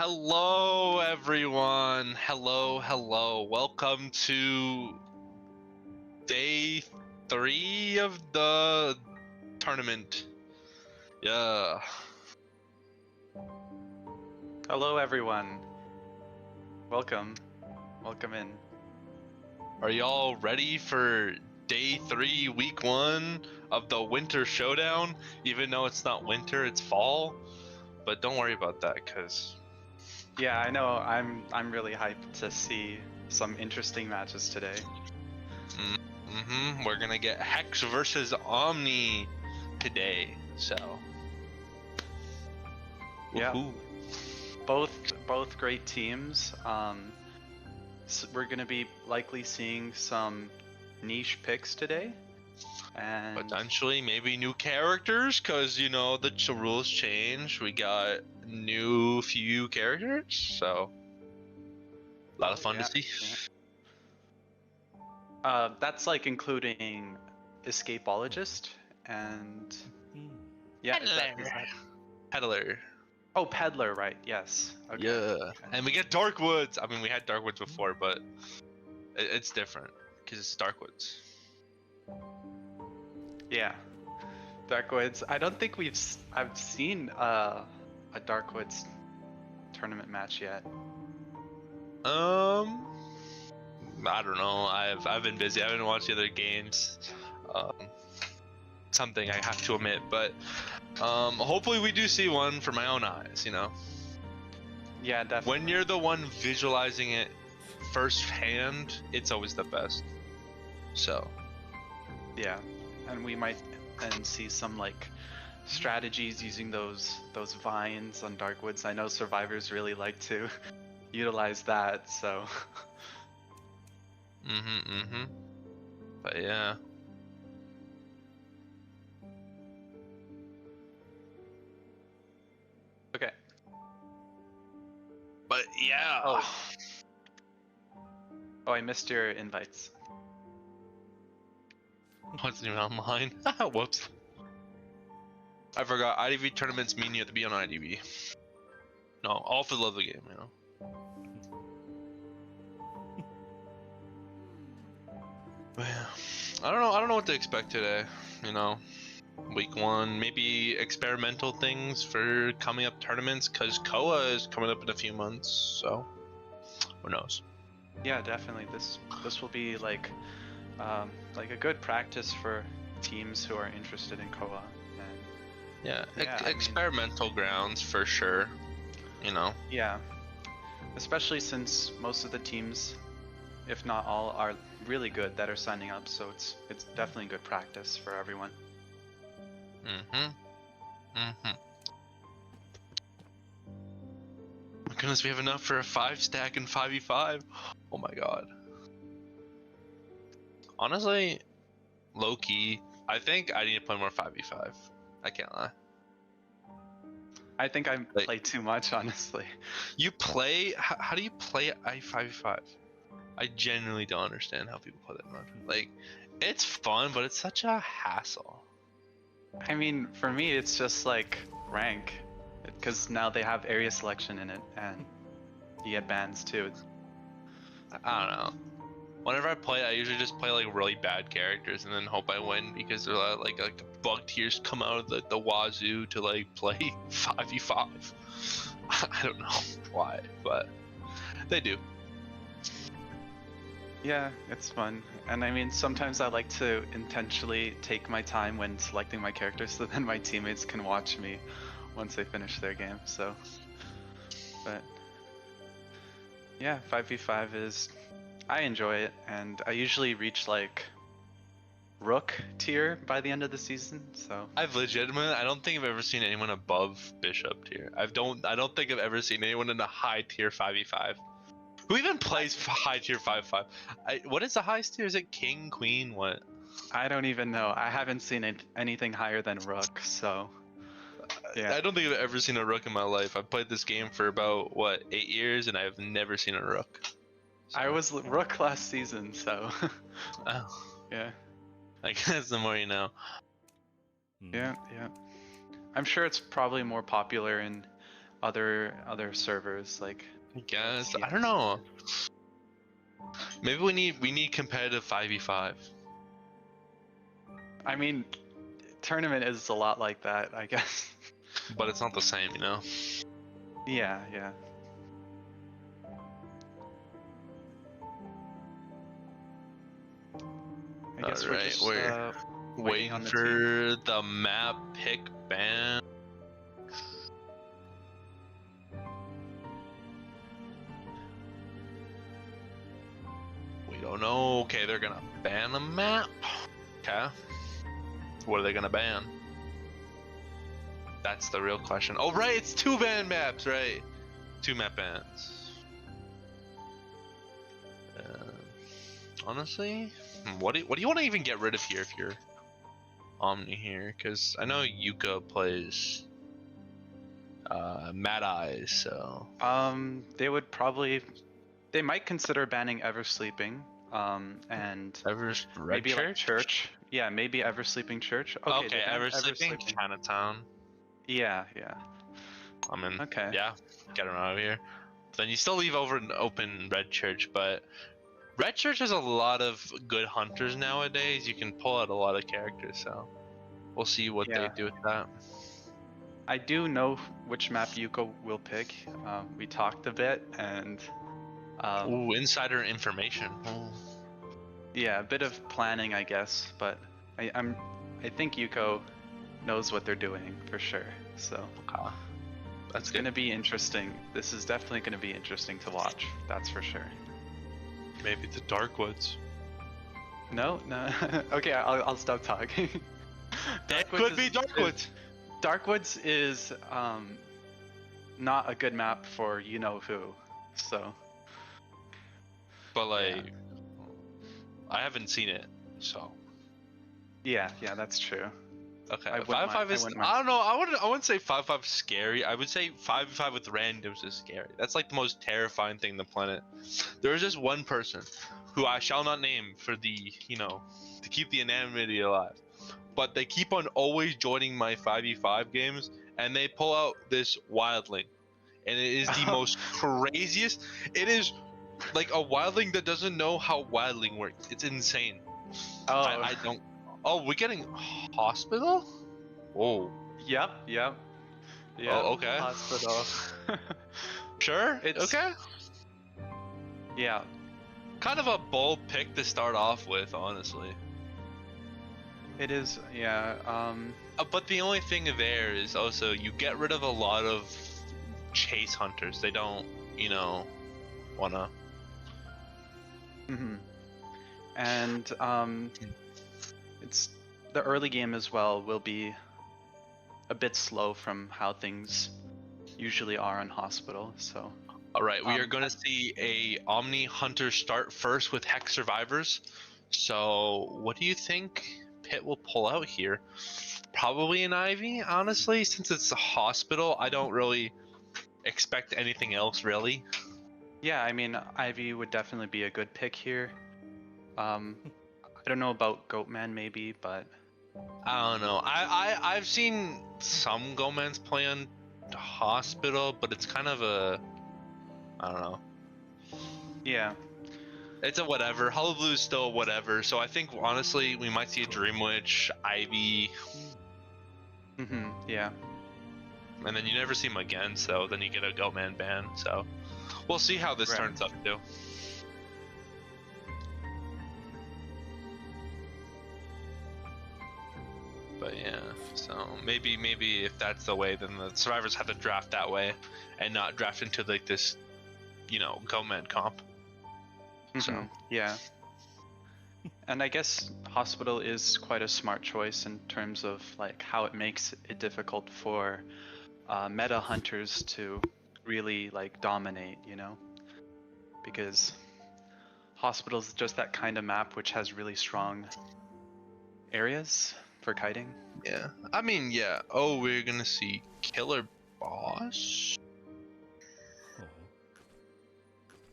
Hello, everyone. Hello. Welcome to day 3 of the tournament. Yeah. Hello, everyone. Welcome in. Are y'all ready for day 3, week 1 of the winter showdown? Even though it's not winter, it's fall. But don't worry about that, cause Yeah, I know. I'm really hyped to see some interesting matches today. we're gonna get Hex versus Omni today. So yeah, woohoo. both great teams. So we're gonna be likely seeing some niche picks today, and Potentially maybe new characters, because you know the rules change. We got new few characters, so a lot of fun to see. Yeah. That's like including Escapologist and yeah, is that... Peddler. Oh, Peddler, right? Yes. Okay. Yeah, Okay. and we get Darkwoods. I mean, we had Darkwoods before, but it's different because it's Darkwoods. Yeah, Darkwoods. I don't think I've seen a Darkwoods tournament match yet. I don't know. I've been busy. I haven't watched the other games. Something I have to admit, but hopefully we do see one for my own eyes. You know. Yeah, definitely. When you're the one visualizing it firsthand, it's always the best. So. Yeah, and we might then see some like strategies using those vines on Darkwoods. I know survivors really like to utilize that, so. But yeah. Okay. But yeah. Oh, I missed your invites. Wasn't even on mine. Whoops. I forgot. IDV tournaments mean you have to be on IDV. No, all for the love of the game, you know. I don't know what to expect today, you know. Week 1, maybe experimental things for coming up tournaments, because KOA is coming up in a few months, so who knows. Yeah, definitely. This will be like a good practice for teams who are interested in KOA. And experimental grounds for sure, you know. Yeah, especially since most of the teams, if not all, are really good that are signing up, so it's definitely good practice for everyone. My goodness, we have enough for a 5-stack and 5v5. Oh my god. Honestly, low-key, I think I need to play more 5v5. I can't lie. I think I play too much, honestly. You play? How do you play 5v5? I genuinely don't understand how people play that much. Like, it's fun, but it's such a hassle. I mean, for me, it's just like rank, because now they have area selection in it, and you get bans too. I don't know. Whenever I play, I usually just play like really bad characters and then hope I win, because they're like bug tiers come out of the wazoo to like play 5v5. I don't know why, but they do. Yeah, it's fun. And I mean, sometimes I like to intentionally take my time when selecting my characters so then my teammates can watch me once they finish their game, so. But yeah, 5v5 is, I enjoy it, and I usually reach like Rook tier by the end of the season, so. I don't think I've ever seen anyone above Bishop tier. I don't think I've ever seen anyone in a high tier 5v5. Who even plays high tier 5v5? What is the highest tier? Is it King, Queen, what? I don't even know. I haven't seen anything higher than Rook, so. Yeah. I don't think I've ever seen a Rook in my life. I've played this game for about, 8 years, and I've never seen a Rook. So. I was Rook last season, so. Oh. Yeah. I guess the more you know. Yeah. I'm sure it's probably more popular in other servers like. I guess. I CS. don't know. Maybe we need competitive 5v5. I mean, tournament is a lot like that, I guess. But it's not the same, you know? Yeah, yeah. I guess we're Alright, just we're waiting on the for the map pick ban. We don't know. Okay, they're gonna ban the map. Okay. What are they gonna ban? That's the real question. Oh, right, it's 2 ban maps, right? 2 map bans. Honestly, what do you want to even get rid of here if you're Omni here? Because I know Yuka plays Mad Eyes, so They might consider banning Eversleeping, and Red maybe Church? like Church. Yeah, maybe Eversleeping Church. Okay, they banned Eversleeping, Chinatown. Yeah, yeah. I mean, Okay. yeah, get them out of here. Then you still leave over an open Red Church, but Red Church has a lot of good hunters nowadays. You can pull out a lot of characters, so we'll see what Yeah. they do with that. I do know which map Yuko will pick. We talked a bit, and Ooh, insider information. Ooh. yeah, a bit of planning, I guess. But I think Yuko knows what they're doing for sure. So That's it's gonna be interesting. This is definitely gonna be interesting to watch. That's for sure. Maybe the Darkwoods. No. Okay, I'll stop talking. That could be Darkwoods. Darkwoods is not a good map for you know who. So. But like, I haven't seen it, so. Yeah, that's true. Okay, I wouldn't 5v5 is. mind. I don't know. I wouldn't say 5v5 is scary. I would say 5v5 with randoms is scary. That's like the most terrifying thing on the planet. There is just one person, who I shall not name for the to keep the anonymity alive, but they keep on always joining my 5v5 games, and they pull out this wildling, and it is the most craziest. It is like a wildling that doesn't know how wildling works. It's insane. Oh. I don't. Oh, we're getting hospital? Whoa. Yep. Oh, okay. Hospital. Sure. Okay. Yeah. Kind of a bold pick to start off with, honestly. It is. Yeah. But the only thing there is also you get rid of a lot of chase hunters. They don't, wanna. And it's the early game as well will be a bit slow from how things usually are on Hospital. So. All right, we are going to see a Omni Hunter start first with Hex Survivors. So, what do you think Pit will pull out here? Probably an Ivy, honestly, since it's a Hospital. I don't really expect anything else, really. Yeah, I mean, Ivy would definitely be a good pick here. I don't know about Goatman, maybe, but I don't know. I've seen some Goatmans play on Hospital, but it's kind of a, I don't know. Yeah. It's a whatever. Hullabaloo's still a whatever. So I think honestly we might see a Dream Witch, Ivy. Yeah. And then you never see him again, so then you get a Goatman ban. So we'll see how this turns out too. But yeah, so maybe if that's the way, then the survivors have to draft that way, and not draft into like this, Goatman comp. So yeah. And I guess Hospital is quite a smart choice in terms of like how it makes it difficult for meta hunters to really like dominate, because Hospital is just that kind of map which has really strong areas for kiting. Yeah, I mean, yeah. Oh, we're gonna see Killer Boss.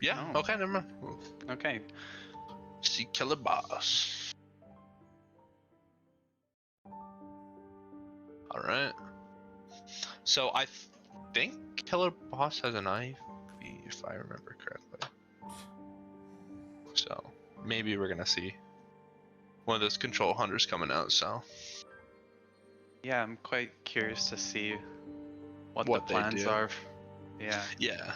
Yeah. Oh. Okay, never mind. Okay. See Killer Boss. All right. So think Killer Boss has an IV, if I remember correctly. So maybe we're gonna see one of those control hunters coming out. So Yeah, I'm quite curious to see what What the they plans do. are. Yeah. yeah.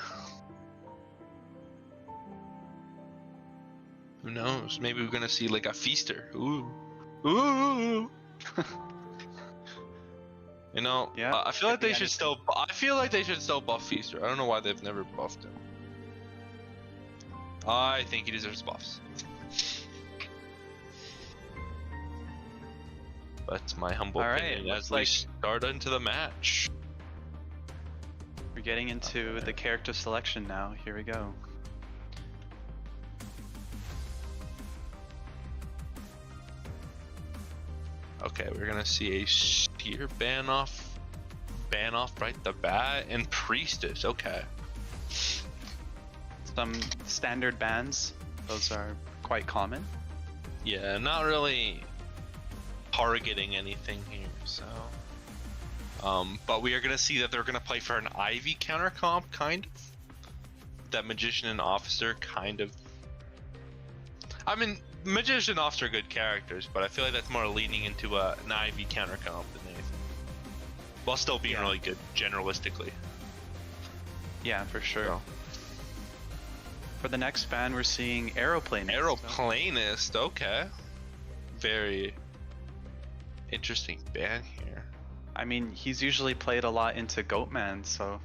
Who knows? Maybe we're gonna see like a feaster. Ooh. Ooh. You know, Yeah, I feel could like be they should anything. still. I feel like they should still buff Feaster. I don't know why they've never buffed him. I think he deserves buffs. That's my humble All right, opinion looks as we like- start into the match. We're getting into the character selection now. Here we go. Okay, we're gonna see a Steer ban off right the bat, and Priestess. Okay. Some standard bans. Those are quite common. Yeah, not really targeting anything here, so. But we are gonna see that they're gonna play for an Ivy counter comp, kind of. That Magician and Officer, kind of. I mean, Magician and Officer are good characters, but I feel like that's more leaning into an Ivy counter comp than anything. While still being really good, generalistically. Yeah, for sure. So. For the next ban, we're seeing Aeroplanist. Aeroplanist, okay. Very interesting ban here. I mean, he's usually played a lot into Goatman, so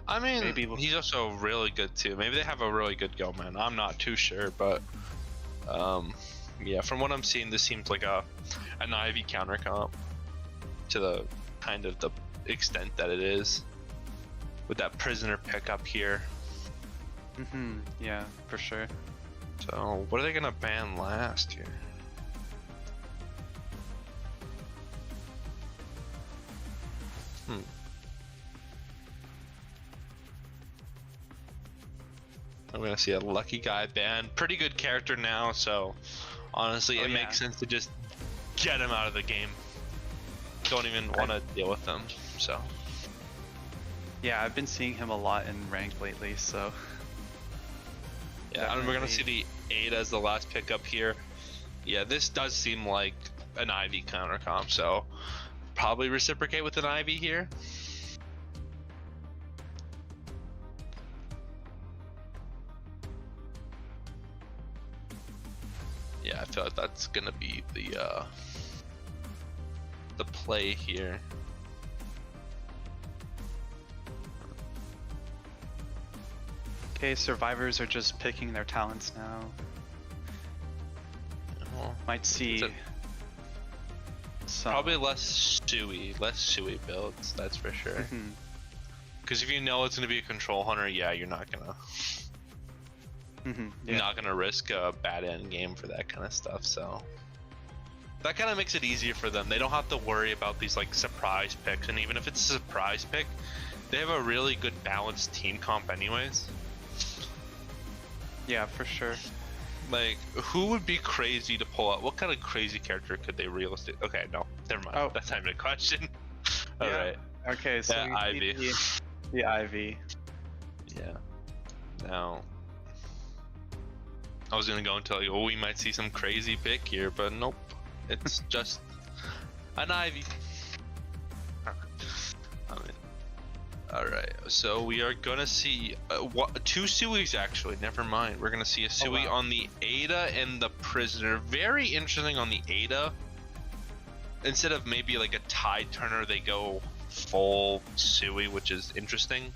I mean, Maybe we'll- he's also really good too. Maybe they have a really good Goatman. I'm not too sure, but yeah, from what I'm seeing, this seems like an Ivy counter comp to the kind of the extent that it is with that prisoner pickup here. yeah, for sure. So what are they gonna ban last here? I'm gonna see a lucky guy ban. Pretty good character now, so honestly, it makes sense to just get him out of the game. Don't even want to deal with them. So Yeah, I've been seeing him a lot in ranked lately, so yeah, and we're gonna see the Ada as the last pickup here. Yeah, this does seem like an Ivy counter comp, so probably reciprocate with an Ivy here. Yeah, I feel like that's gonna be the play here. okay, survivors are just picking their talents now. Well, Might see some probably less Suey builds, that's for sure. Because if you know it's gonna be a control hunter, yeah, you're not gonna not gonna risk a bad end game for that kind of stuff. So that kind of makes it easier for them. They don't have to worry about these like surprise picks, and even if it's a surprise pick, they have a really good balanced team comp anyways. Yeah, for sure. Like, who would be crazy to pull out? What kind of crazy character could they realistic? Okay, no, never mind. Oh. That's not even a question. Yeah. All right. Okay, so Yeah, we Ivy. need the Ivy. Yeah. Now, I was gonna go into like, oh, we might see some crazy pick here, but nope. It's just an Ivy. I mean, all right. So we are gonna see two Sueys actually. Never mind. We're gonna see a Suey on the Ada and the Prisoner. Very interesting on the Ada. Instead of maybe like a Tide Turner, they go full Suey, which is interesting.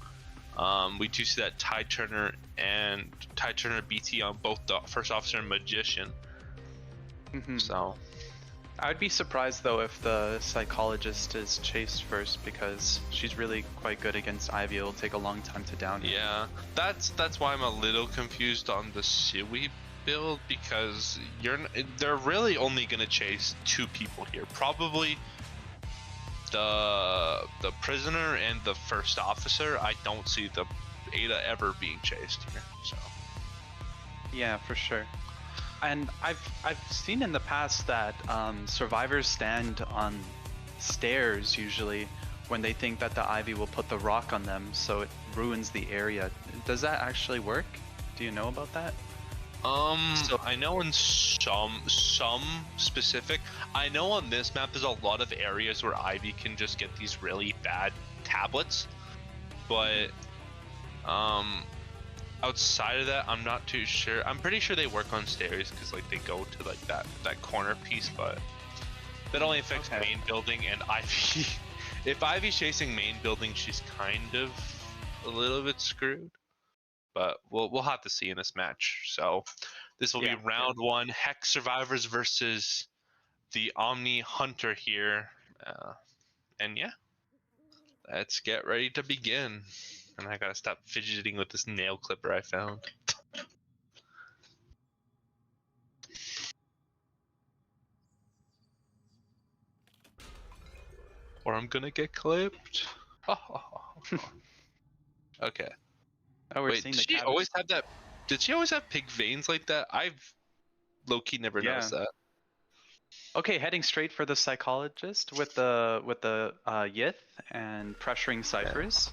We do see that Tide Turner and Tide Turner BT on both the First Officer and Magician. So I would be surprised though if the Psychologist is chased first, because she's really quite good against Ivy. It'll take a long time to down her. yeah, that's why I'm a little confused on the Suey build, because they're really only gonna chase two people here, probably the Prisoner and the First Officer. I don't see the Ada ever being chased here. So Yeah, for sure. And I've seen in the past that survivors stand on stairs usually when they think that the Ivy will put the rock on them, so it ruins the area. Does that actually work? Do you know about that? So- I know in some specific. I know on this map there's a lot of areas where Ivy can just get these really bad tablets, but outside of that, I'm not too sure. I'm pretty sure they work on stairs because like they go to like that corner piece, but that only affects main building and Ivy. If Ivy's chasing main building, she's kind of a little bit screwed. But we'll have to see in this match. So this will be round 1, Hex Survivors versus the Omni Hunter here. And yeah, let's get ready to begin. And I gotta stop fidgeting with this nail clipper I found. Or I'm gonna get clipped. Okay. Oh, we're Wait, seeing did the she always have that? Did she always have pig veins like that? I've low-key never noticed that. Okay, heading straight for the psychologist with the Yith and pressuring ciphers.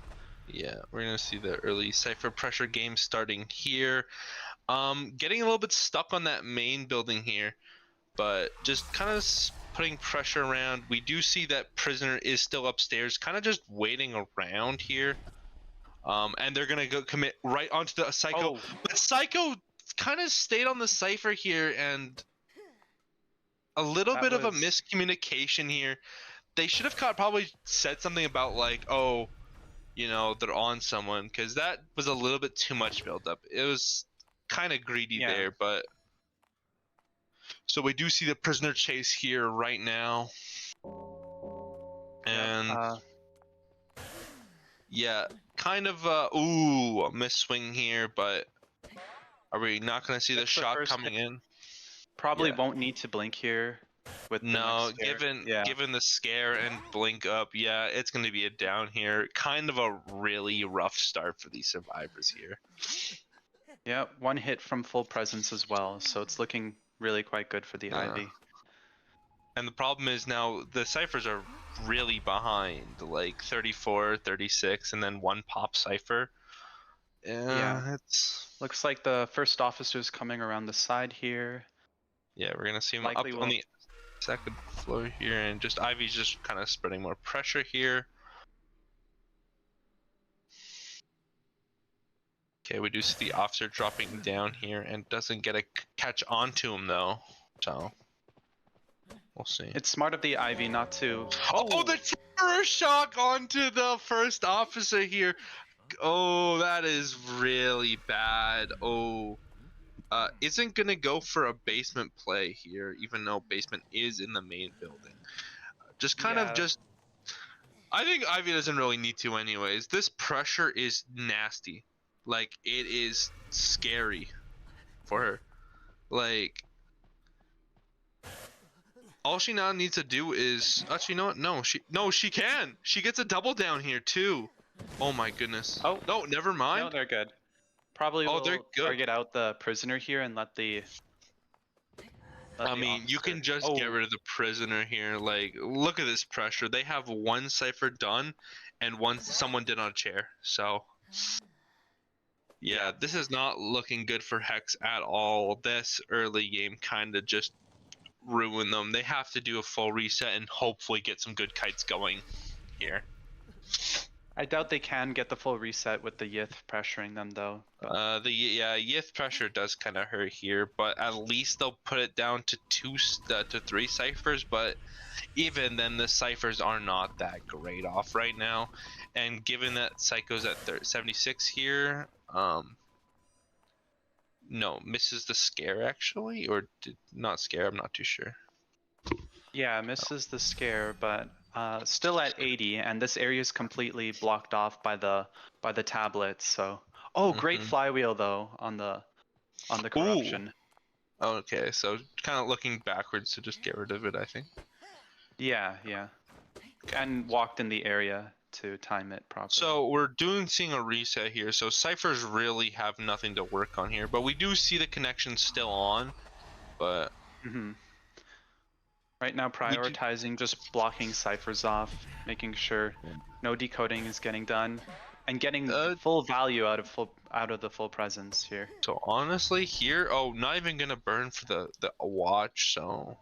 Yeah, we're gonna see the early cipher pressure game starting here. Getting a little bit stuck on that main building here, but just kind of putting pressure around. We do see that prisoner is still upstairs, kind of just waiting around here. And they're gonna go commit right onto the Psycho, but Psycho kind of stayed on the cipher here, and a little bit of a miscommunication here. They should have probably said something about like, oh, you know, they're on someone, because that was a little bit too much build-up. It was kind of greedy there, but so we do see the prisoner chase here right now, and yeah, kind of ooh, a miss swing here, but are we not going to see the shot coming in? Probably won't need to blink here. With given the scare and blink up, yeah, it's going to be a down here. Kind of a really rough start for these survivors here. Yeah, 1 hit from full presence as well, so it's looking really quite good for the Ivy. And the problem is now the ciphers are really behind, like 34, 36, and then 1 pop cipher. Yeah, it's looks like the first officer's coming around the side here. Yeah, we're gonna see him up on the second floor here, and just Ivy's just kind of spreading more pressure here. Okay, we do see the officer dropping down here and doesn't get a catch onto him though, so we'll see. It's smart of the Ivy not to. Oh, the terror shock onto the first officer here. Oh, that is really bad. Oh. Isn't gonna go for a basement play here, even though basement is in the main building. Just kind of just. I think Ivy doesn't really need to, anyways. This pressure is nasty. Like, it is scary for her. Like, all she now needs to do is actually, you know what? No, she can. She gets a double down here too. Oh my goodness. Oh no, never mind. No, they're good. Probably will target out the prisoner here and let the. I mean, you can just get rid of the prisoner here. Like, look at this pressure. They have 1 cipher done, and someone did on a chair. So, yeah, this is not looking good for Hex at all. This early game kind of just ruined them. They have to do a full reset and hopefully get some good kites going here. I doubt they can get the full reset with the Yith pressuring them though. Yith pressure does kind of hurt here, but at least they'll put it down to 2 to 3 ciphers. But even then, the ciphers are not that great off right now. And given that Psycho's at 76 here, no, misses the scare actually, or did not scare. I'm not too sure. Yeah, misses the scare, but still at 80, and this area is completely blocked off by the tablets. So, great flywheel though on the corruption. Ooh. Okay, so kind of looking backwards to just get rid of it, I think. Yeah, and walked in the area to time it properly. So we're seeing a reset here. So ciphers really have nothing to work on here, but we do see the connection still on. But Right now, prioritizing just blocking ciphers off, making sure no decoding is getting done, and getting full value out of the full presence here. So honestly, here, oh, not even gonna burn for the watch. So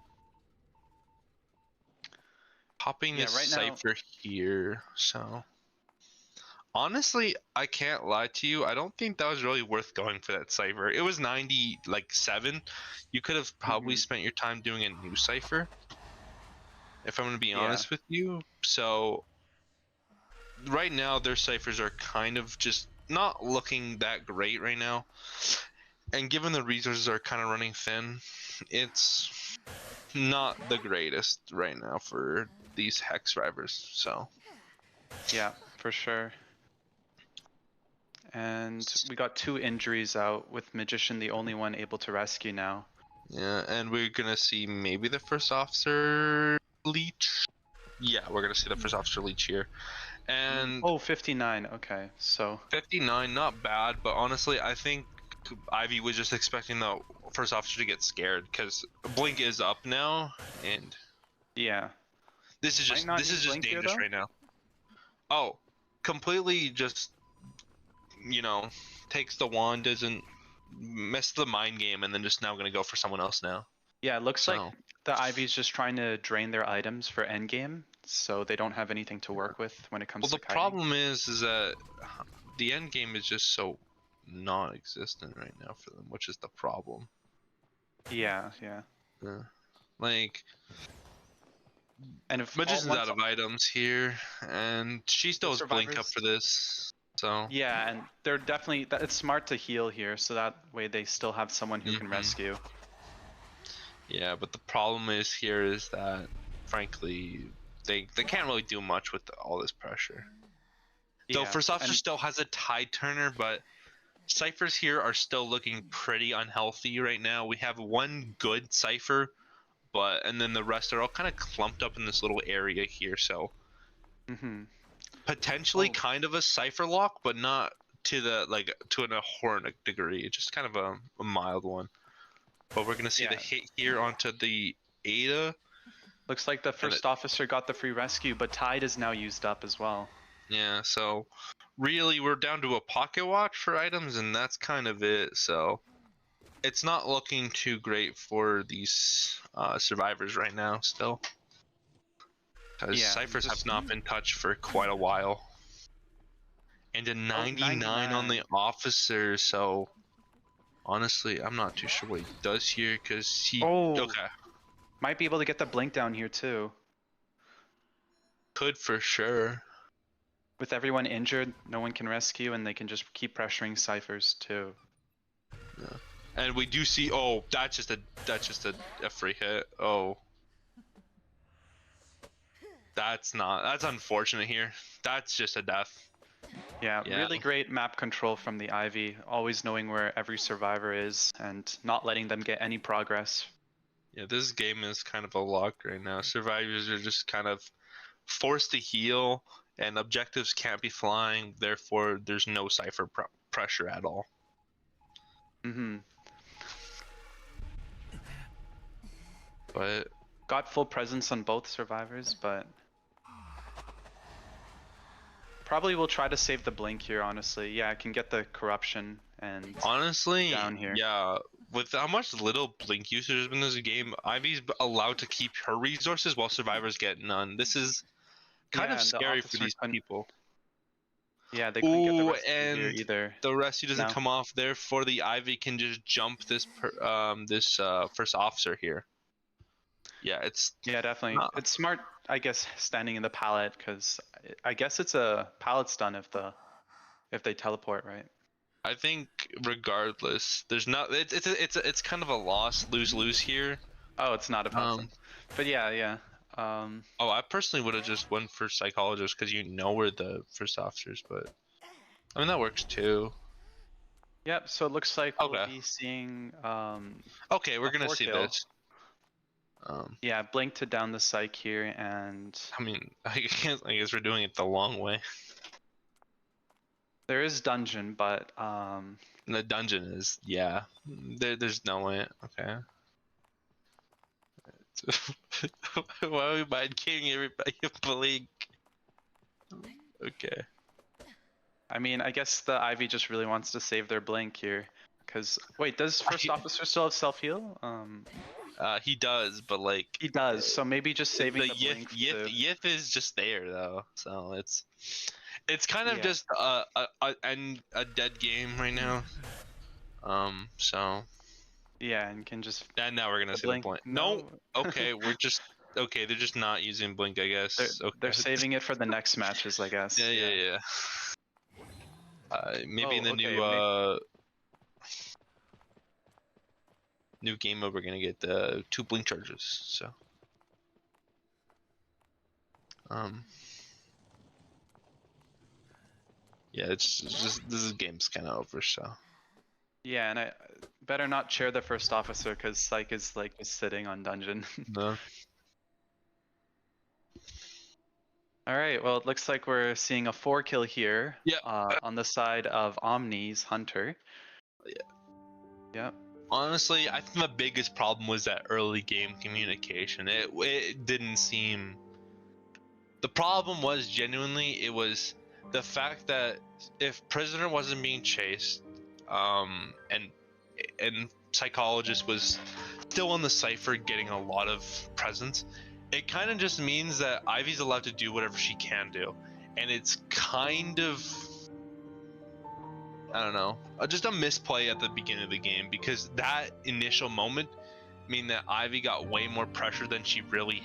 popping this right now, cipher here. So honestly, I can't lie to you. I don't think that was really worth going for that cipher. It was 97. You could have probably spent your time doing a new cipher, if I'm gonna be honest with you. So right now, their ciphers are kind of just not looking that great right now. And given the resources are kind of running thin, it's not the greatest right now for these hex drivers. So yeah, for sure. And we got 2 injuries out, with Magician the only one able to rescue now. yeah, and we're gonna see maybe the first officer leech. Yeah, we're gonna see the first officer leech here. And 59. Okay, so 59, not bad, but honestly, I think Ivy was just expecting the first officer to get scared because Blink is up now, and yeah, this is just dangerous right now. Oh, completely just, you know, takes the wand, doesn't miss the mind game, and then just now gonna go for someone else now. Yeah, it looks like the Ivy's just trying to drain their items for endgame, so they don't have anything to work with when it comes to kiting. The problem is that the end game is just so non-existent right now for them, which is the problem. Yeah. Like, and if Magician's out of items here, and she still has Blink up for this. So yeah, and they're definitely, it's smart to heal here, so that way they still have someone who can rescue. Yeah, but the problem is here is that, frankly, they can't really do much with all this pressure. Though First Officer still has a tide turner, but ciphers here are still looking pretty unhealthy right now. We have one good cipher, and then the rest are all kind of clumped up in this little area here. So potentially kind of a cipher lock, but not to the to an abhorrent degree. It's just kind of a mild one. But we're gonna see the hit here onto the Ada. Looks like the first officer got the free rescue, but tide is now used up as well. Yeah, so really we're down to a pocket watch for items, and that's kind of it. So it's not looking too great for these survivors right now still. Because ciphers have not been touched for quite a while. And a 99 on the officer, so honestly, I'm not too sure what he does here, because he... might be able to get the blink down here too. Could for sure. With everyone injured, no one can rescue, and they can just keep pressuring ciphers too. Yeah. And we do see, that's just a free hit. That's unfortunate here. That's just a death. Yeah, really great map control from the Ivy, always knowing where every survivor is and not letting them get any progress. Yeah, this game is kind of a lock right now. Survivors are just kind of forced to heal, and objectives can't be flying, therefore there's no cipher pressure at all. But got full presence on both survivors, but probably will try to save the blink here, honestly. Yeah, I can get the corruption and honestly down here. Yeah, with how much little blink usage has been in this game, Ivy's allowed to keep her resources while survivors get none. This is kind of scary for these people. Yeah, they couldn't get the rescue here either. The rescue doesn't come off, therefore the Ivy can just jump this first officer here. Yeah, it's definitely. It's smart, I guess, standing in the pallet, because I guess it's a pallet stun if they teleport, right? I think regardless, there's not. It's kind of a lose-lose here. Oh, it's not a pallet stun. But yeah. I personally would have just went for psychologist because you know we're the first officers, but I mean that works too. Yep. So it looks like we'll be seeing. Okay, we're gonna see this. Yeah, blink to down the psych here, and I mean, I guess we're doing it the long way. There is dungeon, but the dungeon is there's no way. Okay. Why would we mind killing everybody in Blink? Okay. I mean, I guess the Ivy just really wants to save their blink here. Cause wait, does first officer still have self heal? He does, but like He does. So maybe just saving the the blink. Yif is just there though, so it's kind of Yeah. just a dead game right now. So Yeah, and can just. and now we're gonna see blink. the point. No. Okay, we're just okay. They're just not using Blink, I guess. They're saving it for the next matches, I guess. Yeah. Maybe in the okay, new game mode we're gonna get 2 Blink charges. So yeah, it's just this game's kind of over. So Yeah, and I better not chair the first officer because Psych is like just sitting on dungeon. no. All right, well, it looks like we're seeing a 4 kill here. Yeah. On the side of Omni's Hunter. Yeah. Yep. Honestly, I think the biggest problem was that early game communication. It didn't seem. The problem was genuinely it was the fact that if Prisoner wasn't being chased, and Psychologist was still in the cipher getting a lot of presence, it kind of just means that Ivy's allowed to do whatever she can do, and it's kind of, I don't know, just a misplay at the beginning of the game, because that initial moment mean that Ivy got way more pressure than she really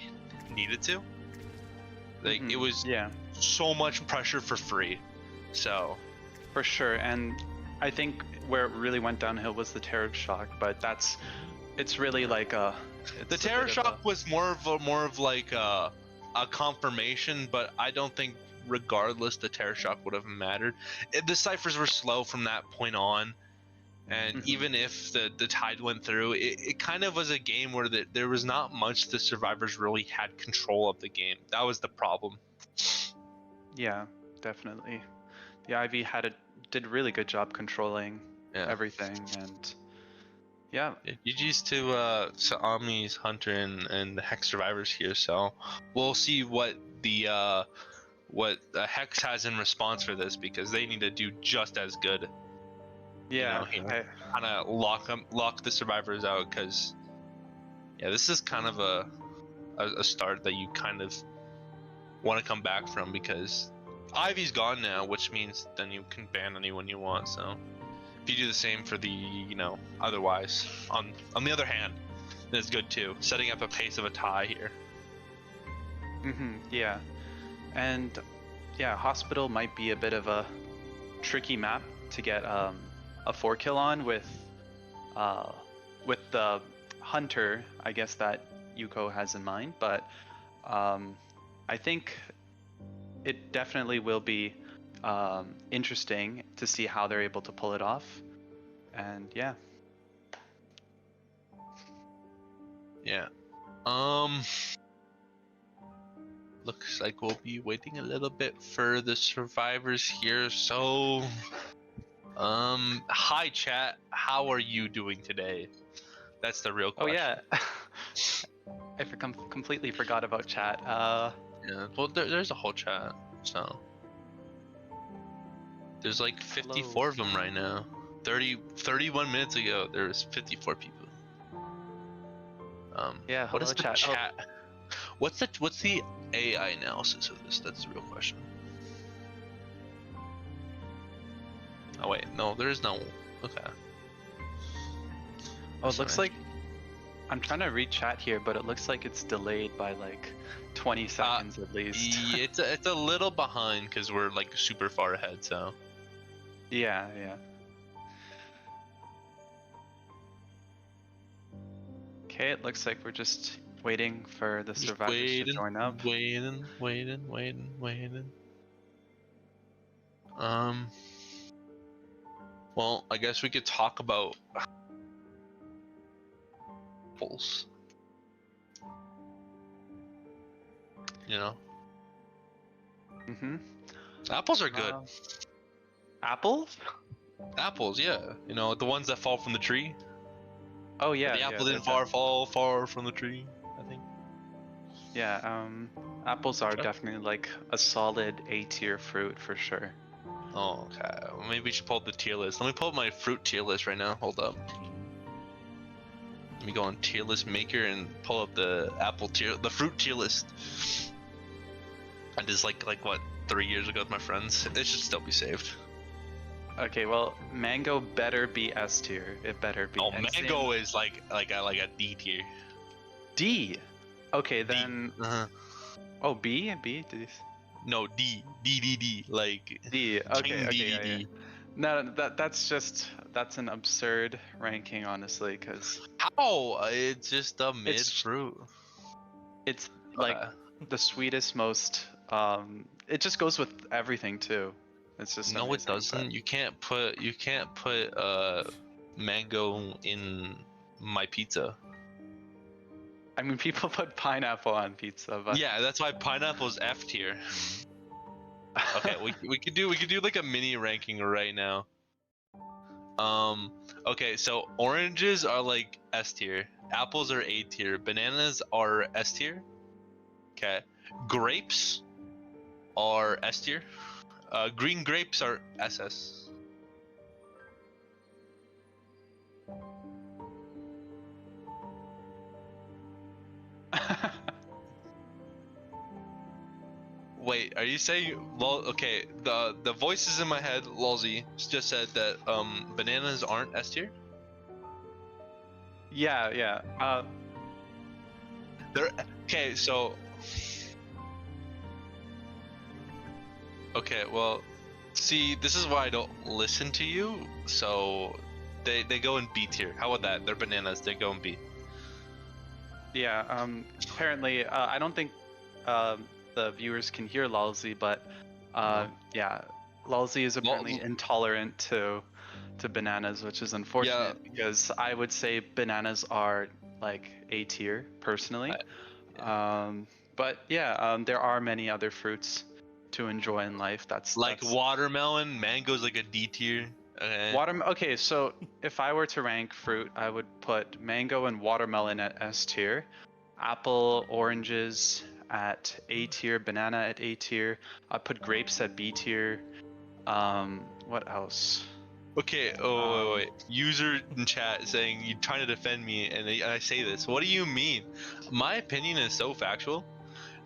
needed to. Like it was so much pressure for free. So for sure, and I think where it really went downhill was the Terror Shock, but it's really like the Terror Shock was more of like a confirmation, but I don't think regardless the Terror Shock would have mattered. The ciphers were slow from that point on, and even if the tide went through, it kind of was a game where there was not much the survivors really had control of the game. That was the problem. Yeah, definitely. The Ivy did a really good job controlling everything, and GG's to Omni's Hunter and the Hex survivors here. So we'll see what the Hex has in response for this, because they need to do just as good. Yeah, kind of lock the survivors out, because this is kind of a start that you kind of want to come back from, because Ivy's gone now, which means then you can ban anyone you want. So if you do the same for the otherwise, on the other hand, then it's good too, setting up a pace of a tie here. Yeah, and Hospital might be a bit of a tricky map to get a 4 kill on with the Hunter, I guess, that Yuko has in mind, but I think it definitely will be interesting to see how they're able to pull it off, and looks like we'll be waiting a little bit for the survivors here. So hi chat, how are you doing today? That's the real question. Oh yeah. I completely forgot about chat. Well, there's a whole chat, so there's like 54 of them right now. 31 minutes ago there was 54 people. What is the chat? What's the AI analysis of this? That's the real question. Oh wait, no, there is no. Okay. Oh, it looks like I'm trying to read chat here, but it looks like it's delayed by like 20 seconds at least. It's a little behind because we're like super far ahead. So. Yeah. Okay, it looks like we're just waiting for the survivors to join up. Waiting. Well, I guess we could talk about apples. Apples are good. Apples? Apples, yeah. The ones that fall from the tree. Oh yeah. The apple didn't fall far from the tree, I think. Yeah, apples are Okay. definitely like a solid A tier fruit for sure. Oh, okay. Well, maybe we should pull up the tier list. Let me pull up my fruit tier list right now. Hold up. Let me go on tier list maker and pull up the the fruit tier list. I did this like what 3 years ago with my friends. It should still be saved. Okay, well, mango better be S tier. It better be. Oh, And mango is like a D tier. D. Okay, D. then. Oh, B. B. D. No, D. Like D. King Okay. Okay. Yeah, DDD. yeah. No, that's an absurd ranking, honestly, because How? It's just a mid It's- fruit. it's like Okay. the sweetest, most. It just goes with everything too. It's just No, it amazing, doesn't. You can't put mango in my pizza. I mean, people put pineapple on pizza, but Yeah, that's why pineapple's F tier. Okay, we could do like a mini ranking right now. Okay, so oranges are like S tier, apples are A tier, bananas are S tier. Okay, grapes are S tier. Green grapes are SS. Wait, are you saying lol? Okay, the voices in my head, lolzy, just said that bananas aren't S tier. yeah. They're okay. So okay, well, see, this is why I don't listen to you. So they go in B tier. How about that? They're bananas. They go in B. Yeah, apparently, I don't think the viewers can hear Lalzi, but yeah, Lalzi is apparently intolerant to bananas, which is unfortunate because I would say bananas are like A tier personally. But yeah, there are many other fruits to enjoy in life. That's watermelon, mango's like a D tier. Okay. Okay, so if I were to rank fruit, I would put mango and watermelon at S tier, apple, oranges at A tier, banana at A tier. I'd put grapes at B tier. What else? Okay. Oh wait. User in chat saying you're trying to defend me, and I say this. What do you mean? My opinion is so factual.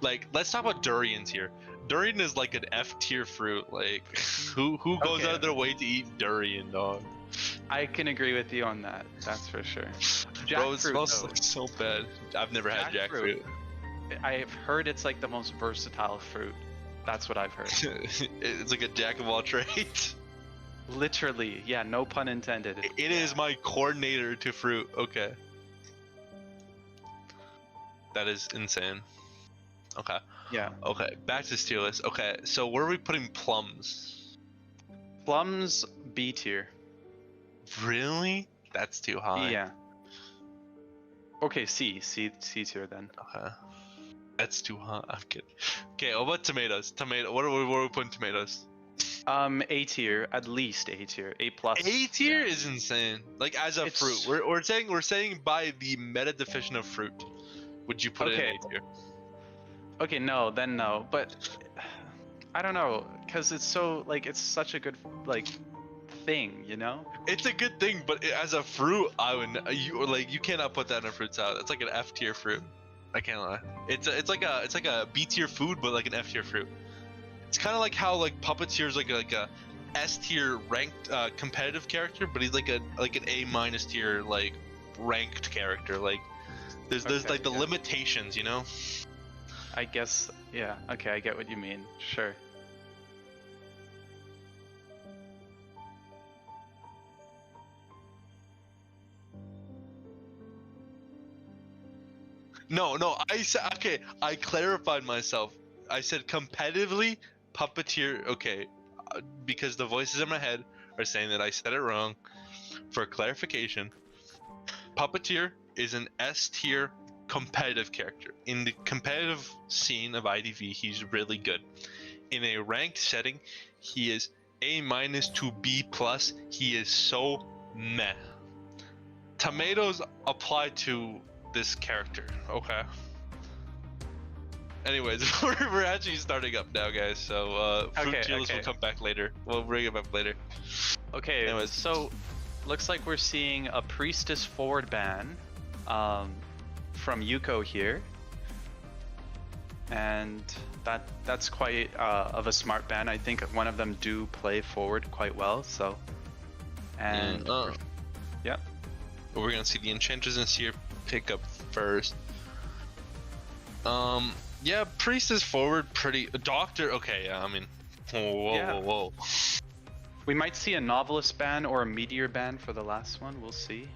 Like, let's talk about durians here. Durian is like an F tier fruit. Like, who goes out of their way to eat durian, dog? I can agree with you on that. That's for sure. Bro, it smells like so bad. I've never had jackfruit. I've heard it's like the most versatile fruit. That's what I've heard. It's like a jack of all trades. Literally, yeah, no pun intended. It is my coordinator to fruit. Okay. That is insane. Okay. Yeah. Okay, back to tier list. Okay, so where are we putting plums? Plums B tier. Really? That's too high. Yeah. Okay, C tier then. Okay. That's too high. I'm kidding. Okay, what about tomatoes? What are we putting tomatoes? A tier, at least A tier, A plus. A tier is insane. Like as a fruit, we're saying by the meta definition of fruit. Would you put it in A tier? Okay, no, then no. But I don't know, cause it's so like it's such a good like thing, you know? It's a good thing, but as a fruit, you cannot put that in a fruit salad. It's like an F tier fruit. I can't lie. It's like a B tier food, but like an F tier fruit. It's kind of like how like Puppeteer is like a S tier ranked competitive character, but he's like an A minus tier like ranked character. Like there's like the limitations, you know. I guess, yeah. Okay, I get what you mean. Sure. No, I said okay. I clarified myself. I said competitively Puppeteer. Okay, because the voices in my head are saying that I said it wrong. For clarification, Puppeteer is an S tier competitive character. In the competitive scene of IDV, he's really good. In a ranked setting, he is A minus to B plus. He is so meh. Tomatoes apply to this character. Okay. Anyways, we're actually starting up now, guys. So fruit Okay, tealers will come back later. We'll bring them up later. Okay, Anyways. so looks like we're seeing a priestess forward ban from Yuko here, and that's quite of a smart ban. I think one of them do play forward quite well. So, and yeah, we're gonna see the Enchantress and Seer pick up first. Yeah, priest is forward pretty. Doctor, okay, yeah, I mean, whoa. We might see a novelist ban or a meteor ban for the last one. We'll see.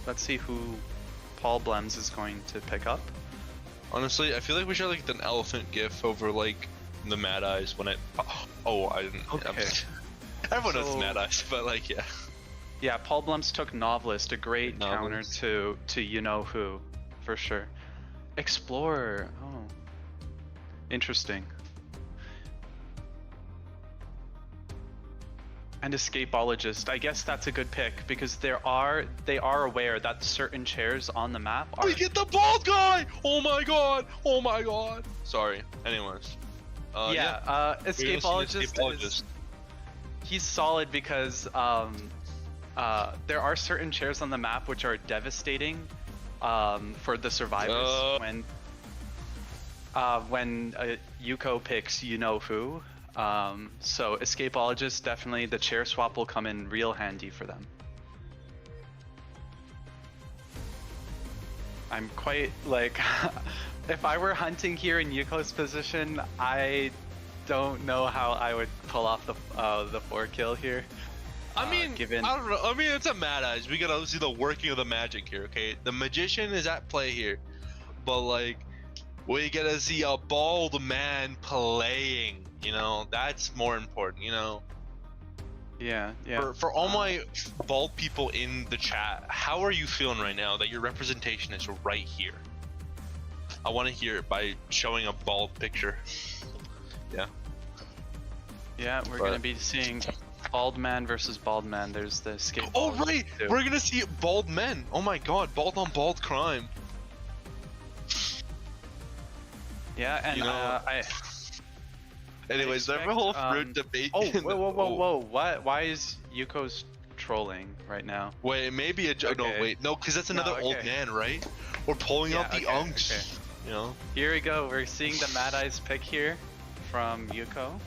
Let's see who Paul Blems is going to pick up. Honestly, I feel like we should like an elephant gif over like the Mad Eyes when it. Oh, I didn't. Okay. Everyone knows Mad Eyes, but like, yeah. Yeah, Paul Blems took novelist, a great counter to you know who, for sure. Explorer. Oh, interesting. And escapologist. I guess that's a good pick because they are aware that certain chairs on the map are. We get the bald guy! Oh my god! Oh my god! Sorry. Anyways. Escapologist. He's solid because there are certain chairs on the map which are devastating for the survivors when Yuko picks you know who. So escapologist, definitely the chair swap will come in real handy for them. I'm quite like if I were hunting here in Yuko's position, I don't know how I would pull off the 4-kill here. I mean, I don't know. I mean, it's a Mad Eyes. We gotta see the working of the magic here, okay? The magician is at play here, but like, we gotta see a bald man playing. You know, that's more important. You know. Yeah. For all my bald people in the chat, how are you feeling right now that your representation is right here? I want to hear it by showing a bald picture. Yeah. Yeah, we're gonna be seeing bald man versus bald man. There's the escape. Oh right, we're gonna see bald men. Oh my god, bald on bald crime. Yeah, and you know, anyways, that whole fruit debate. Oh, whoa! What? Why is Yuko's trolling right now? Wait, maybe no, because that's another old man, right? We're pulling out the unks. Okay. You know. Here we go. We're seeing the Mad Eyes pick here from Yuko.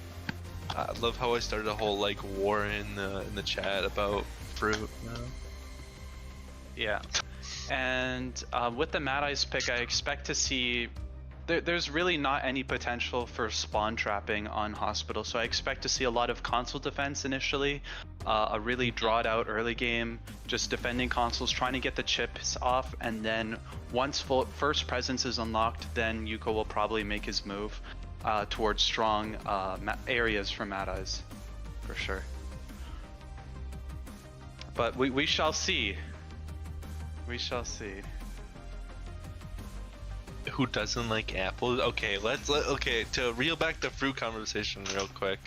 I love how I started a whole like war in the chat about fruit. Yeah, and with the Mad Eyes pick, I expect to see. There's really not any potential for spawn trapping on Hospital, so I expect to see a lot of console defense initially, a really drawed out early game, just defending consoles, trying to get the chips off, and then once first presence is unlocked, then Yuko will probably make his move towards strong areas for Mad Eyes, for sure. But we shall see. We shall see. Who doesn't like apples? Okay, okay, to reel back the fruit conversation real quick.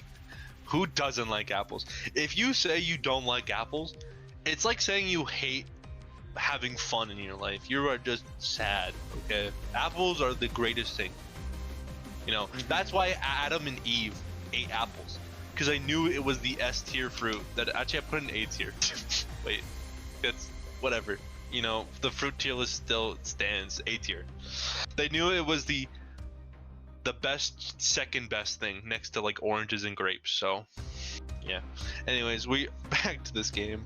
Who doesn't like apples? If you say you don't like apples, it's like saying you hate having fun in your life. You are just sad, okay? Apples are the greatest thing. You know, that's why Adam and Eve ate apples. Because I knew it was the S tier fruit. That actually I put in A tier. Wait, it's whatever. You know, the fruit tier list still stands A tier. They knew it was the best, second best thing next to like oranges and grapes. So, yeah. Anyways, we back to this game.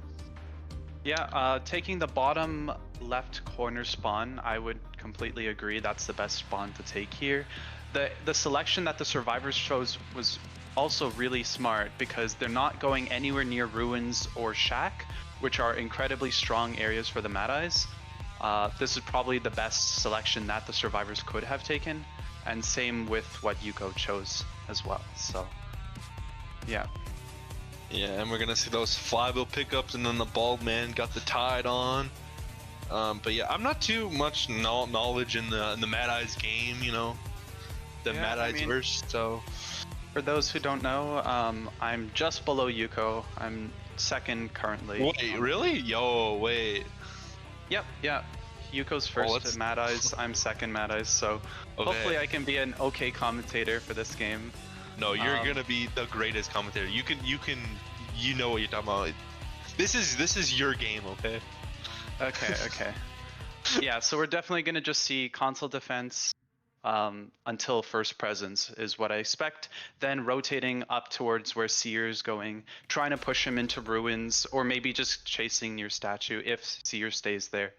Yeah, taking the bottom left corner spawn, I would completely agree. That's the best spawn to take here. The selection that the survivors chose was also really smart because they're not going anywhere near ruins or shack, which are incredibly strong areas for the Mad Eyes. This is probably the best selection that the survivors could have taken, and same with what Yuko chose as well. So, yeah. Yeah, and we're gonna see those flywheel pickups, and then the bald man got the tide on. But yeah, I'm not too much knowledge in the Mad Eyes game, you know, the Mad Eyes verse. So, for those who don't know, I'm just below Yuko. I'm second currently. Wait, really? Yo, wait. Yep, yeah. Yuko's first at Mad Eyes. I'm second Mad Eyes, so hopefully I can be an okay commentator for this game. No, you're gonna be the greatest commentator. You know what you're talking about. This is your game, okay? Okay. Yeah, so we're definitely gonna just see console defense until first presence is what I expect. Then rotating up towards where Seer's going, trying to push him into ruins, or maybe just chasing your statue if Seer stays there.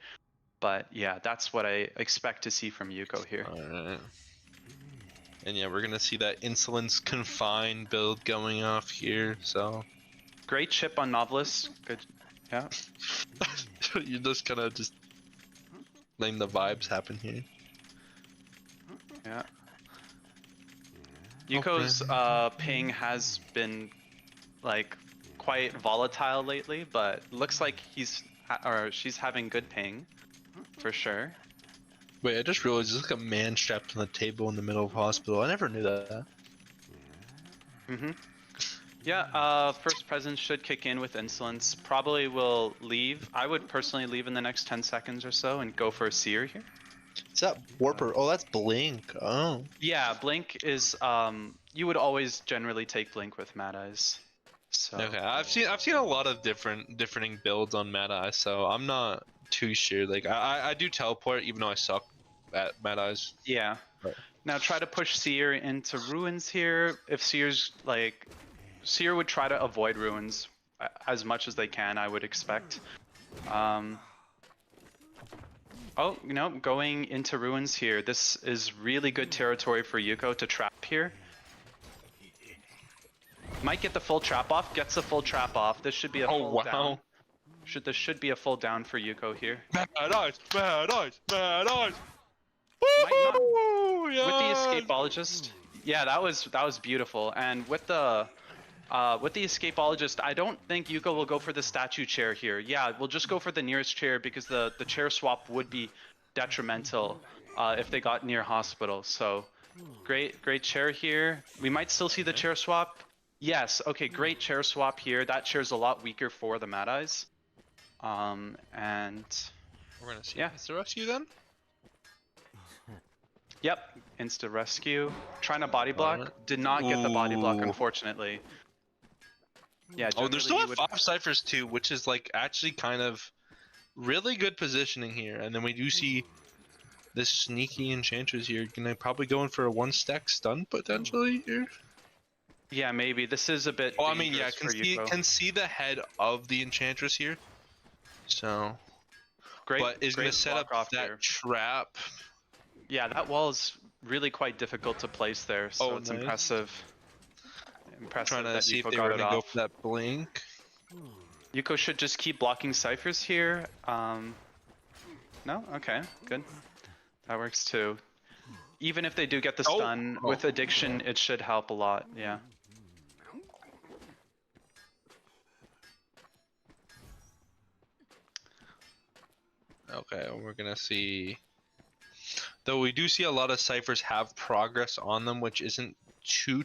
But yeah, that's what I expect to see from Yuko here. Alright. And yeah, we're gonna see that Insolence Confine build going off here, so. Great chip on Novelist. Good. Yeah. You're just gonna letting the vibes happen here. Yeah. Yuko's ping has been like quite volatile lately, but looks like she's having good ping for sure. Wait, I just realized there's like a man strapped on the table in the middle of hospital. I never knew that. Yeah, first presence should kick in with Insolence. Probably will leave. I would personally leave in the next 10 seconds or so and go for a Seer here. Is that Warper? Oh, that's Blink. Oh. Yeah, Blink is you would always generally take Blink with Mad Eyes. So Okay, I've seen a lot of differing builds on Mad Eye, so I'm not too sure. Like I do teleport even though I suck at Mad Eyes. Yeah. Right. Now try to push Seer into ruins here. If Seer would try to avoid ruins as much as they can, I would expect. Oh, going into ruins here. This is really good territory for Yuko to trap here. Might get the full trap off. Gets the full trap off. This should be a full down. This should be a full down for Yuko here. Mad Eyes. Might not, Yeah. with the escapologist. Yeah, that was beautiful. And with the escapologist, I don't think Yuko will go for the statue chair here. Yeah, we'll just go for the nearest chair because the chair swap would be detrimental if they got near hospital. So great chair here. We might still see the chair swap. Yes, okay, great chair swap here. That chair's a lot weaker for the Mad Eyes. And We're gonna see. Yeah. Is the rescue then? Yep, insta rescue. Trying to body block. Did not get the body block, unfortunately. Yeah. Oh, there's still 5 ciphers too, which is like actually kind of really good positioning here. And then we do see this sneaky enchantress here. Gonna probably go in for a 1-stack stun potentially here. Yeah, maybe this is a bit. Oh, I mean, yeah, can see the head of the enchantress here. So, great. But is gonna set up that trap. Yeah, that wall is really quite difficult to place there. So it's nice. Impressive. Trying to that see Yuko if they were gonna go for that blink. Yuko should just keep blocking ciphers here. No, okay, good. That works too. Even if they do get the stun with addiction, it should help a lot. Yeah. Okay, we're gonna see. Though we do see a lot of ciphers have progress on them, which isn't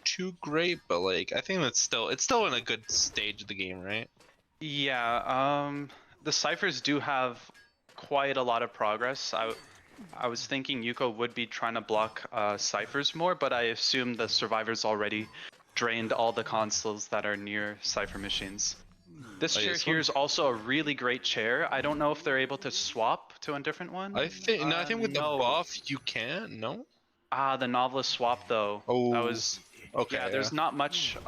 too great, but like I think it's still in a good stage of the game, right? Yeah. The ciphers do have quite a lot of progress. I was thinking Yuko would be trying to block ciphers more, but I assume the survivors already drained all the consoles that are near cipher machines. This chair here is also a really great chair. I don't know if they're able to swap to a different one. I think with the buff you can. No. Ah, the novelist swap though. Oh. That was okay. Yeah, there's not much.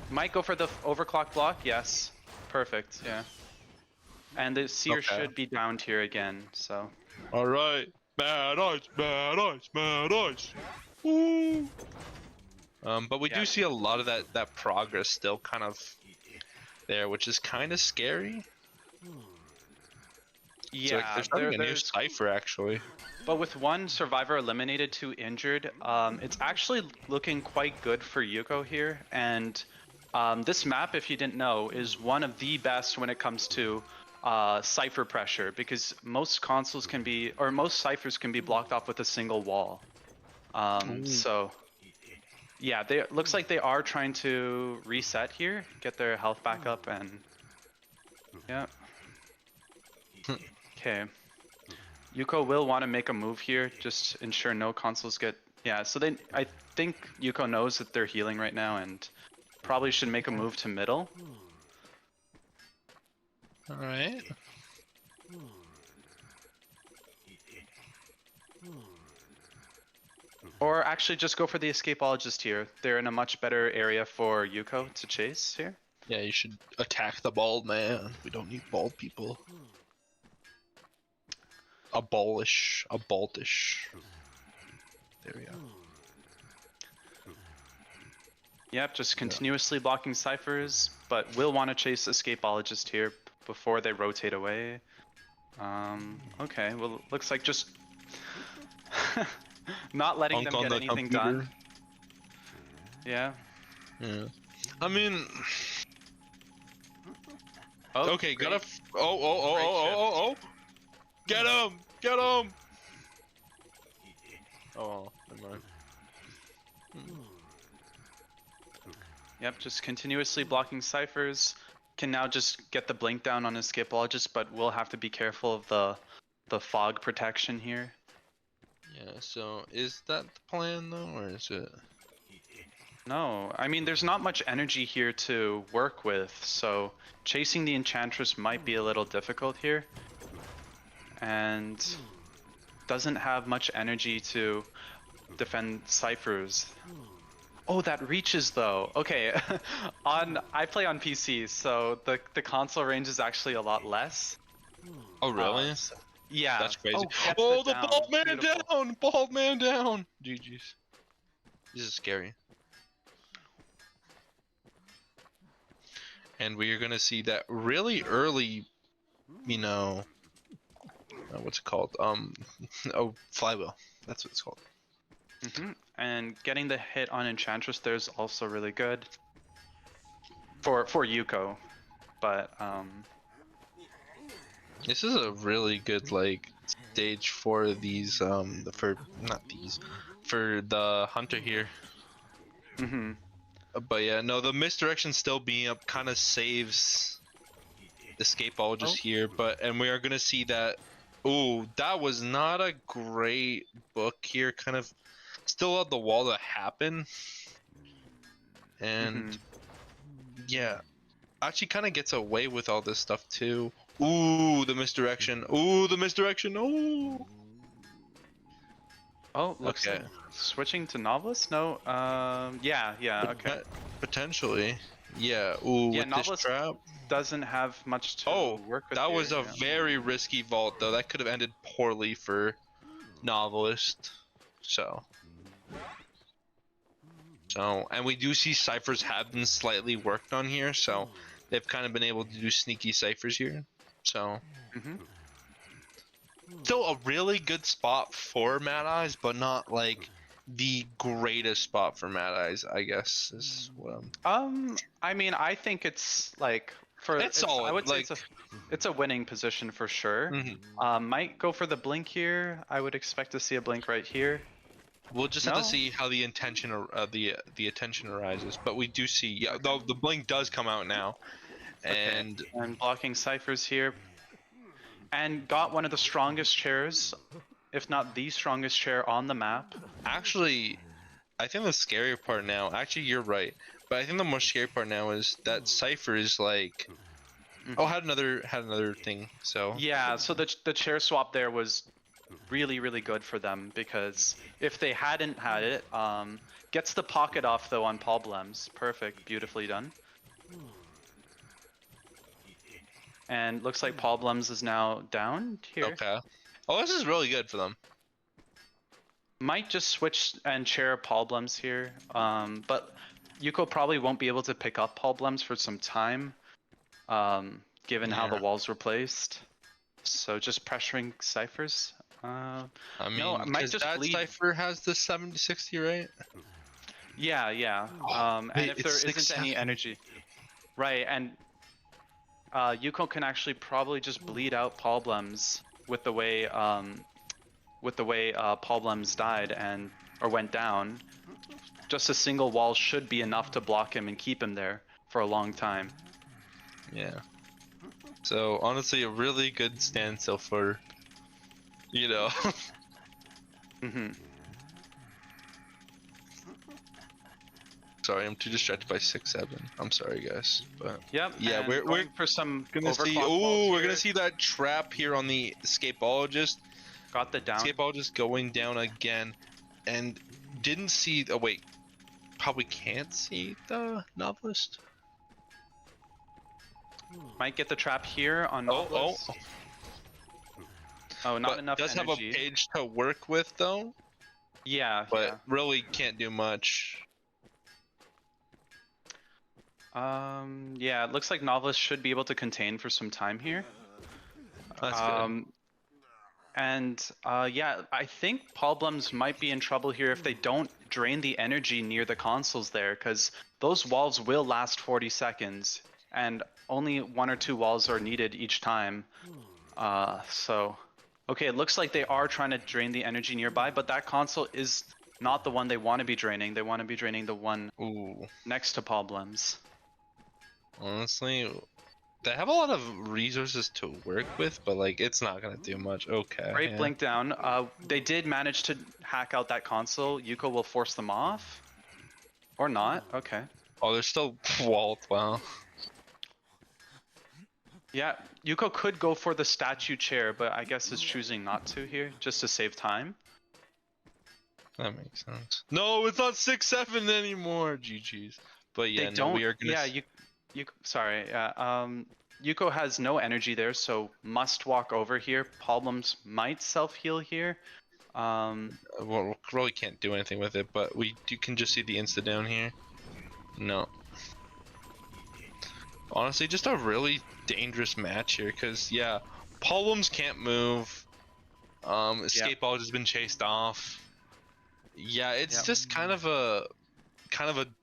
Might go for the overclock block. Yes. Perfect. Yeah. And the seer should be downed here again. So. All right. Mad Eyes, Mad Eyes, Mad Eyes. Woo. But we do see a lot of that progress still kind of there, which is kind of scary. Yeah, so like, there's probably a new cipher actually. But with 1 survivor eliminated, 2 injured, it's actually looking quite good for Yuko here. And this map, if you didn't know, is one of the best when it comes to cipher pressure, because most consoles can be, or most ciphers can be blocked off with a single wall. So yeah, looks like they are trying to reset here, get their health back up, and yeah. Okay. Yuko will want to make a move here, just ensure no consoles get... Yeah, so I think Yuko knows that they're healing right now and probably should make a move to middle. Alright. Or actually just go for the escapologist here. They're in a much better area for Yuko to chase here. Yeah, you should attack the bald man. We don't need bald people. Abolish. There we go. Yep, just continuously blocking ciphers, but will want to chase escapologist here before they rotate away. Okay, well, looks like just not letting them get anything done. Yeah. Yeah. I mean... Oh, okay, great. gotta... Oh! Get him! Get him! Oh, never mind. Yep, just continuously blocking ciphers. Can now just get the blink down on escapologist, but we'll have to be careful of the fog protection here. Yeah, so is that the plan though, or is it? No, I mean there's not much energy here to work with, so chasing the enchantress might be a little difficult here. And doesn't have much energy to defend ciphers. Oh, that reaches though. Okay, I play on PC, so the console range is actually a lot less. Oh really? Yeah. That's crazy. Gets Oh, it the down. bald man Beautiful. down! Bald man down! GG's. This is scary. And we are gonna see that really early, you know, what's it called? Oh, flywheel. That's what it's called. And getting the hit on Enchantress there is also really good for Yuko, but this is a really good like stage for these for the hunter here. But yeah, no, the misdirection still being up kind of saves escapologist here, and we are gonna see that. Ooh, that was not a great book here. Kind of still allowed the wall to happen, and yeah, actually kind of gets away with all this stuff too. Ooh, the misdirection. Ooh, the misdirection. Ooh. Oh, looks like switching to novelist? No. Yeah. Okay. Potentially. Yeah. Ooh, yeah, with novelist this trap doesn't have much to work with. That here, was a very risky vault though. That could have ended poorly for novelist. So, and we do see ciphers have been slightly worked on here, so they've kind of been able to do sneaky ciphers here. So, still a really good spot for Mad Eyes, but not like the greatest spot for Mad Eyes, I guess is what I mean, I think it's like it's solid. I would say it's a winning position for sure. Might go for the blink here. I would expect to see a blink right here. We'll just have to see how the intention the attention arises, but we do see the blink does come out now, and blocking ciphers here, and got one of the strongest chairs, if not the strongest chair on the map. Actually, I think the scary part now. Actually, you're right, but I think the more scary part now is that Cypher is like, had another thing. So yeah, so the chair swap there was really good for them, because if they hadn't had it, gets the pocket off though on Poblems. Perfect, beautifully done. And looks like Poblems is now down here. Okay. Oh, this is really good for them. Might just switch and chair Poblems here, but Yuko probably won't be able to pick up Poblems for some time, given how the walls were placed. So just pressuring ciphers. I mean, no, might just that cipher has the 70-60, right? Yeah. And if there isn't any energy, right? And Yuko can actually probably just bleed out Poblems with the way Poblems died or went down. Just a single wall should be enough to block him and keep him there for a long time. Yeah. So honestly, a really good standstill for You know. Mm-hmm. Sorry, I'm too distracted by 6-7. I'm sorry, guys, but Yep. yeah, and we're going for some gonna see. overclock balls Oh, we're here. gonna see that trap here on the escapologist. Got the down. Escapologist going down again, and didn't see. Oh wait, probably can't see the novelist. Might get the trap here on Oh, Novelist. Oh, not but enough does energy. have a page to work with though. Yeah, But really can't do much. yeah, it looks like Novelist should be able to contain for some time here. That's good. And yeah, I think Palblums might be in trouble here if they don't drain the energy near the consoles there, because those walls will last 40 seconds, and only 1 or 2 walls are needed each time. Okay, it looks like they are trying to drain the energy nearby, but that console is not the one they want to be draining. They want to be draining the one next to Palblums. Honestly, they have a lot of resources to work with, but like it's not gonna do much. Okay. Great blink down. They did manage to hack out that console. Yuko will force them off. Or not. Okay. Oh, there's still Walt. Wow. Yeah, Yuko could go for the statue chair, but I guess is choosing not to here, just to save time. That makes sense. No, it's not 6-7 anymore. GG's. But yeah, They don't. we are gonna. Yeah, sorry. Yuko has no energy there, so must walk over here. Palblums might self-heal here. Well, we really can't do anything with it, but you can just see the insta down here. No. Honestly, just a really dangerous match here, because yeah, Palblums can't move. Escape Ball has been chased off. Yeah, it's just kind of a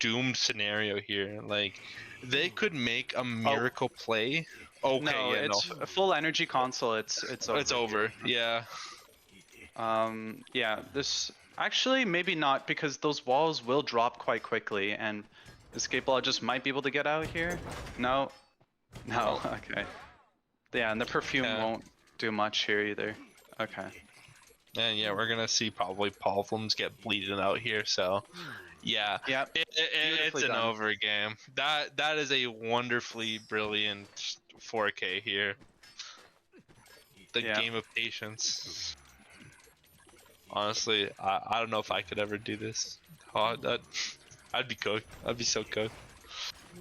doomed scenario here. Like they could make a miracle play. Okay, no, yeah, it's a full energy console. It's over. It's over. Yeah. Yeah, this actually maybe not, because those walls will drop quite quickly, and Escape Ball just might be able to get out here. No. Okay. Yeah, and the perfume won't do much here either. Okay. And yeah, we're gonna see probably Palblums get bleeding out here. So yeah, it's an over game. That is a wonderfully brilliant 4K here. The game of patience. Honestly, I don't know if I could ever do this. Oh, I'd be cooked. I'd be so cooked.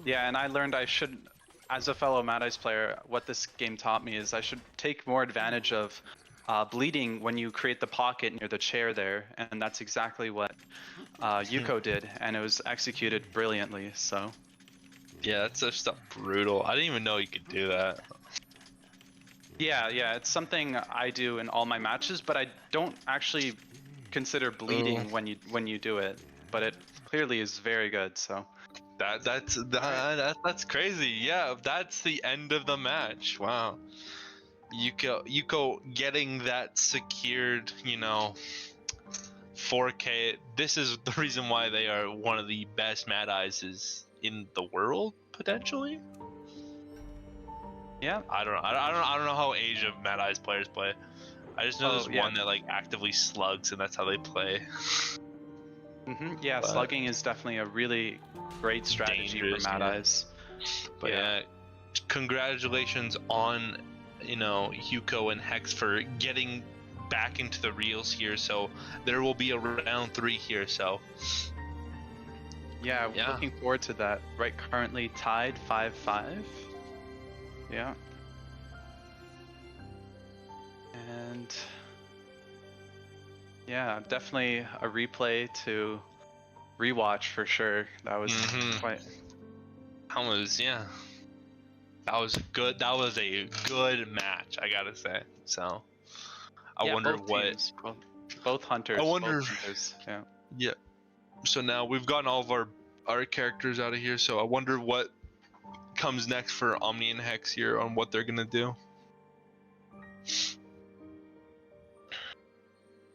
Yeah, and I learned I should, as a fellow Mad Eyes player, what this game taught me is I should take more advantage of bleeding when you create the pocket near the chair there, and that's exactly what Yuko did, and it was executed brilliantly. So yeah, that's just brutal. I didn't even know you could do that. Yeah, it's something I do in all my matches, but I don't actually consider bleeding when you do it. But it clearly is very good. So that's crazy. Yeah, that's the end of the match. Wow. Yuko getting that secured, 4K. This is the reason why they are one of the best Mad Eyes in the world, potentially. Yeah. I don't know how Asia Mad Eyes players play. I just know there's one that like actively slugs, and that's how they play. Yeah, but slugging is definitely a really great strategy for Mad Eyes. But yeah, congratulations on Yuko and Hex for getting back into the reels here. So there will be a round 3 here. So yeah, looking forward to that. Right, currently tied 5-5. Yeah. And yeah, definitely a replay to rewatch for sure. That was quite. That was good. That was a good match, I gotta say. So I wonder what both hunters. I wonder. Both hunters, yeah. So now we've gotten all of our characters out of here. So I wonder what comes next for Omni and Hex here on what they're gonna do.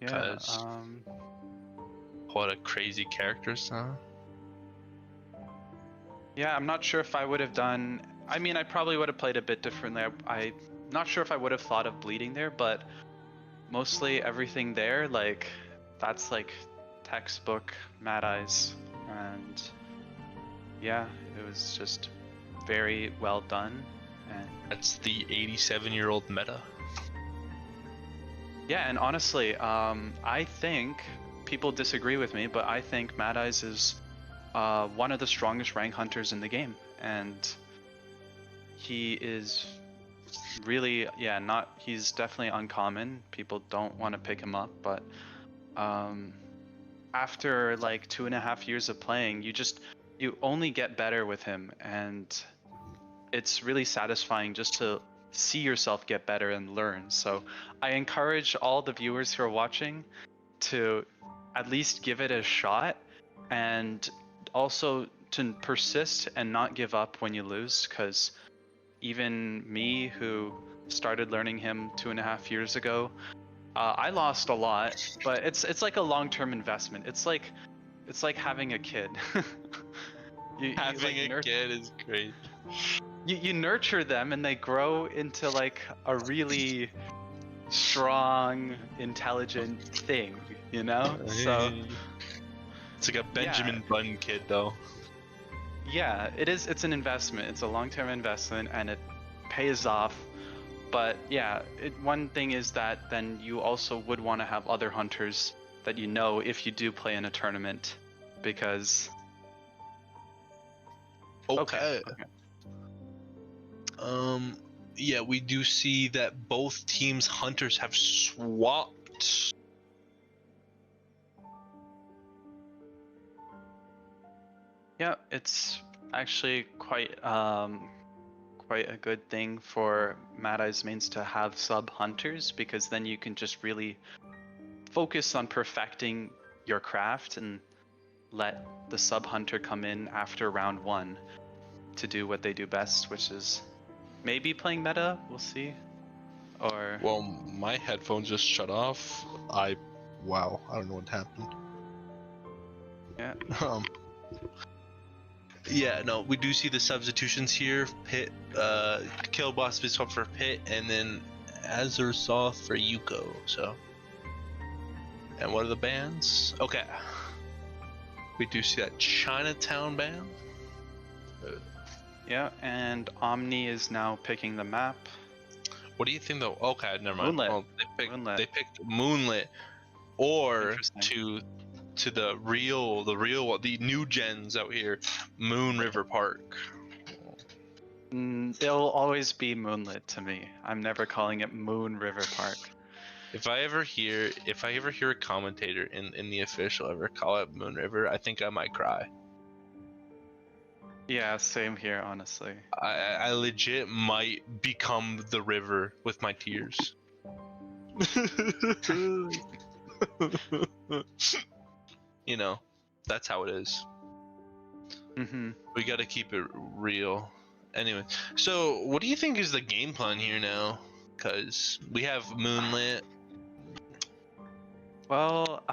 Yeah. What a crazy characters, huh? Yeah, I'm not sure if I would have done. I mean, I probably would have played a bit differently. I'm not sure if I would have thought of bleeding there, but mostly everything there, like that's like textbook Mad Eyes, and yeah, it was just very well done. And That's the 87-year-old meta. yeah, and honestly, I think people disagree with me, but I think Mad Eyes is one of the strongest rank hunters in the game, and he is really, yeah, he's definitely uncommon. People don't want to pick him up, but after like 2.5 years of playing, you only get better with him, and it's really satisfying just to see yourself get better and learn. So I encourage all the viewers who are watching to at least give it a shot, and also to persist and not give up when you lose, because even me, who started learning him 2.5 years ago, I lost a lot, but it's like a long-term investment. It's like having a kid. Having a kid is great. You nurture them and they grow into like a really strong, intelligent thing, you know? So it's like a Benjamin Button kid, though. Yeah, it is. It's an investment. It's a long-term investment, and it pays off. But yeah, one thing is that then you also would want to have other hunters that you know if you do play in a tournament, because. Okay. Yeah, we do see that both teams' hunters have swapped. Yeah, it's actually quite a good thing for Mad Eye's mains to have sub hunters, because then you can just really focus on perfecting your craft and let the sub hunter come in after round 1 to do what they do best, which is maybe playing meta. We'll see. Or well, my headphones just shut off. Wow, I don't know what happened. Yeah. Yeah, no, we do see the substitutions here. Pit, Kill Boss Biscuit for Pit, and then Azursoth for Yuko. So, and what are the bans? Okay, we do see that Chinatown ban. Yeah, and Omni is now picking the map. What do you think though? Okay, never mind. Moonlit. Well, Moonlit. They picked Moonlit, or to the new gens out here, Moon River Park. It'll always be Moonlit to me. I'm never calling it Moon River Park. If I ever hear a commentator in the official ever call it Moon River, I think I might cry. Yeah, same here, honestly. I legit might become the river with my tears. You know, that's how it is. We gotta keep it real. Anyway, so what do you think is the game plan here now? Because we have Moonlit. Well,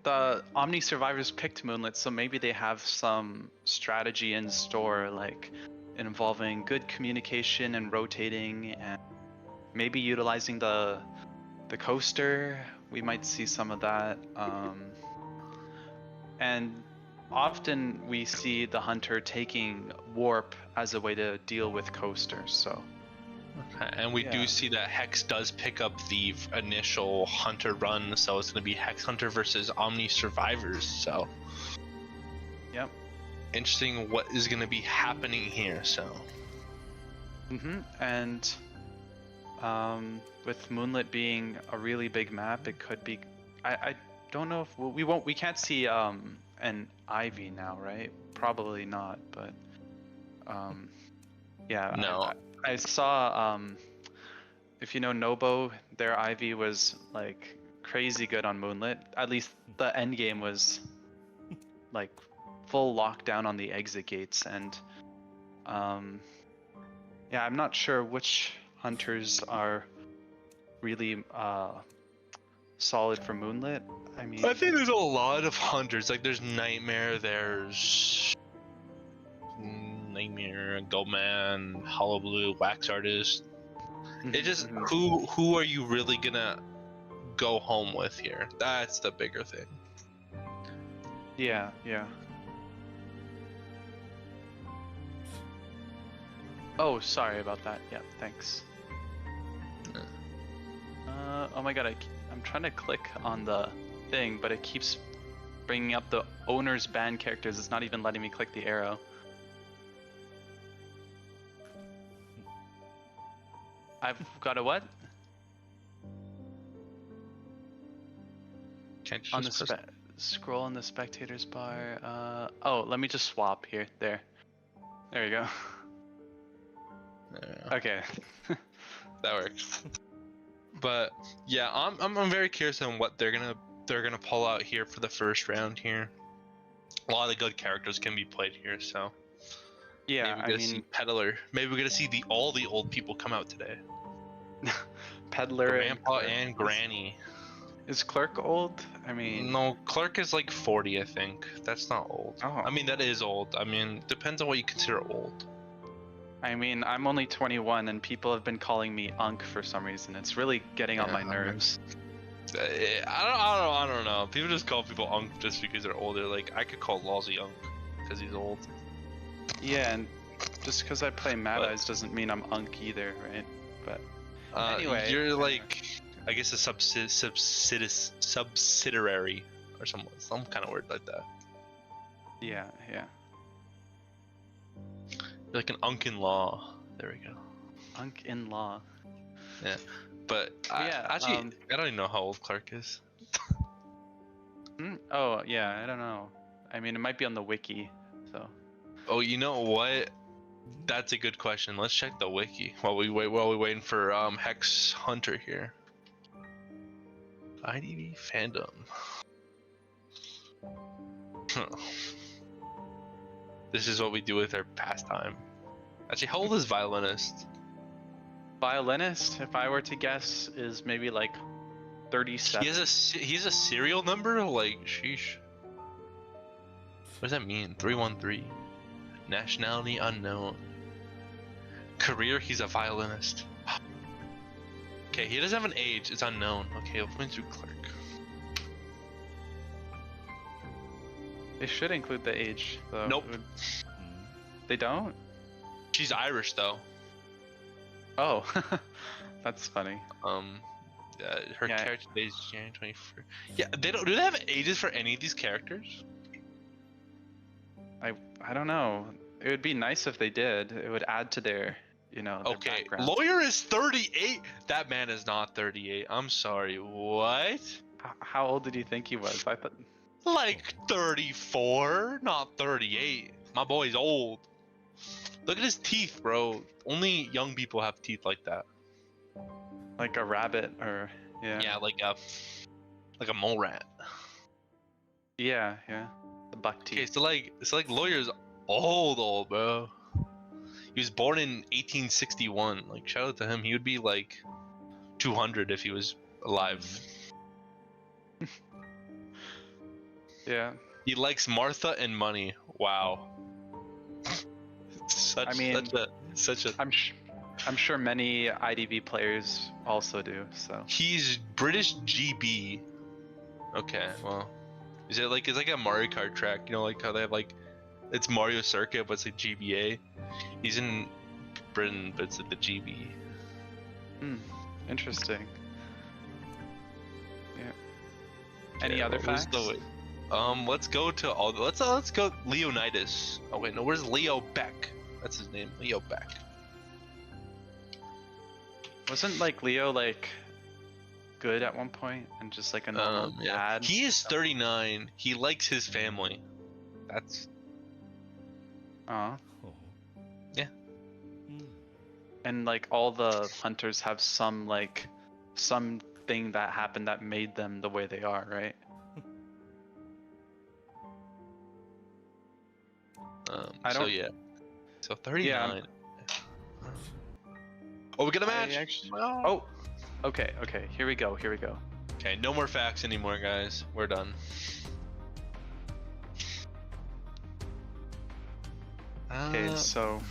the Omni survivors picked Moonlit, so maybe they have some strategy in store, like involving good communication and rotating, and maybe utilizing the coaster. We might see some of that. And often we see the hunter taking warp as a way to deal with coasters. So. Okay, and we do see that Hex does pick up the initial Hunter run, so it's going to be Hex Hunter versus Omni Survivors. So, yep, interesting what is going to be happening here. So, and with Moonlit being a really big map, it could be. I don't know if we can't see an Ivy now, right? Probably not, but yeah. No. I saw, if you know Nobo, their Ivy was like crazy good on Moonlit. At least the end game was like full lockdown on the exit gates, and yeah, I'm not sure which hunters are really solid for Moonlit. I mean, I think there's a lot of hunters. Like there's Nightmare, there's Nightmare, Goldman, Hollow Blue, Wax Artist. It just who are you really gonna go home with here. That's the bigger thing. Yeah, yeah. Oh, sorry about that. Yeah, thanks. Oh my god, I'm trying to click on the thing, but it keeps bringing up the owner's band characters. It's not even letting me click the arrow. I've got a what? Can't you On the just press- scroll on the spectators bar. Oh, let me just swap here. There you go. Yeah, Okay. that works. But yeah, I'm very curious on what they're gonna pull out here for the first round here. A lot of the good characters can be played here, so Yeah, maybe we're I gonna mean, see Peddler. Maybe we're gonna see all the old people come out today. Peddler Grandpa Clerk. and Granny. Is Clerk old? I mean, No, Clerk is like 40, I think. That's not old. Oh. I mean, that is old. I mean, depends on what you consider old. I mean, I'm only 21, and people have been calling me Unk for some reason. It's really getting on Yeah, my I mean, nerves. I don't know. People just call people Unk just because they're older. Like, I could call Lawsy Unk because he's old. Yeah, and just because I play Mad But- Eyes doesn't mean I'm Unk either, right? But Anyway, you're like, I guess a subsidiary or some kind of word like that. yeah, yeah. You're like an Unk-in-law. There we go. Unk in law. But Yeah, actually, I don't even know how old Clark is. Oh, yeah, I don't know. I mean, it might be on the wiki, so. Oh, you know what? That's a good question. Let's check the wiki while we waiting for Hex Hunter here. IDV fandom. Huh. This is what we do with our pastime. Actually, how old is Violinist? Violinist, if I were to guess, is maybe like 37. He's a serial number? Like, sheesh. What does that mean? 313. Nationality unknown. Career, he's a violinist. Okay, he doesn't have an age, it's unknown. Okay, we'll put him through Clerk. They should include the age, though. Nope. They don't? She's Irish though. Oh, that's funny. Her Yeah. character date is January 24th. Yeah, they don't. Do they have ages for any of these characters? I don't know. It would be nice if they did. It would add to their, their Okay, background. Lawyer is 38. That man is not 38. I'm sorry. What? How old did you think he was? I thought. Like 34, not 38. My boy's old. Look at his teeth, bro. Only young people have teeth like that. Like a rabbit, or Yeah, like a mole rat. yeah. The buck Okay, teeth. so like Lawyer's old, bro. He was born in 1861. Like, shout out to him. He would be like 200 if he was alive. Yeah. He likes Martha and money. Wow. Such a. I'm sure many IDV players also do. So. He's British GB. Okay, well, it's like a Mario Kart track. You know, like how they have like, it's Mario Circuit, but it's like GBA. He's in Britain, but it's like the GB. Interesting. Yeah. Any Okay, other what was facts? Let's go to let's go Leonidas. Oh wait, no, where's Leo Beck? That's his name, Leo Beck. Wasn't like Leo like good at one point and just like a normal dad? He is 39. He likes his family. That's Aw. Yeah. And like all the hunters have something that happened that made them the way they are, right? I so don't- yeah. So 39. Yeah. Oh, we got a I match. actually- Oh. Oh, okay. Here we go. Okay, no more facts anymore, guys. We're done. Okay, so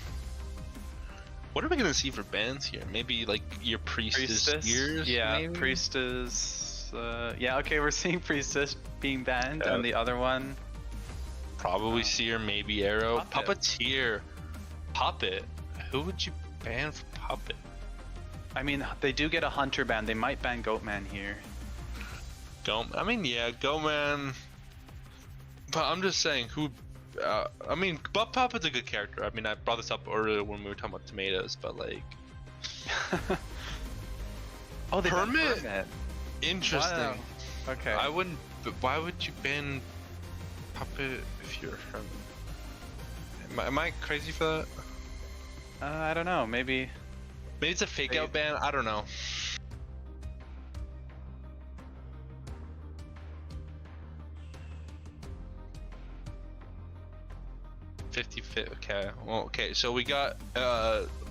what are we gonna see for bands here? Maybe like your priestess ears? yeah, maybe? priestess. Yeah, okay, we're seeing Priestess being banned, and the other one... Probably Seer, maybe Arrow. Puppet. Puppeteer. Puppet? Who would you ban for Puppet? I mean, they do get a Hunter ban. They might ban Goatman here. I mean, yeah, Goatman. But I'm just saying, who... I mean, but Puppet's a good character. I mean, I brought this up earlier when we were talking about tomatoes, but like... Oh, they banned Hermit? Hermit. Interesting. Wow. Okay. I wouldn't... But why would you ban Puppet if you're Hermit? Am I crazy for that? I don't know, maybe... Maybe it's a fake out ban? I don't know. Okay. Well, okay. So we got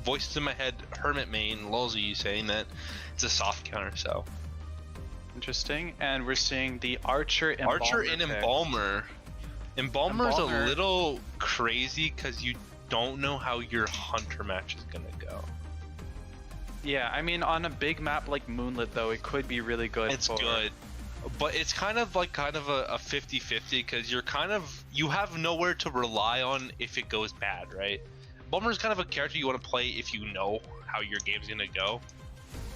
voices in my head. Hermit main Lulzy saying that it's a soft counter. So interesting. And we're seeing the Archer Embalmer. Archer and Embalmer. Embalmer's a little crazy because you don't know how your Hunter match is gonna go. Yeah, I mean, on a big map like Moonlit, though, it could be really good. It's good. But it's kind of a 50-50 because you have nowhere to rely on if it goes bad, right? Bulmer's kind of a character you want to play if you know how your game's gonna go.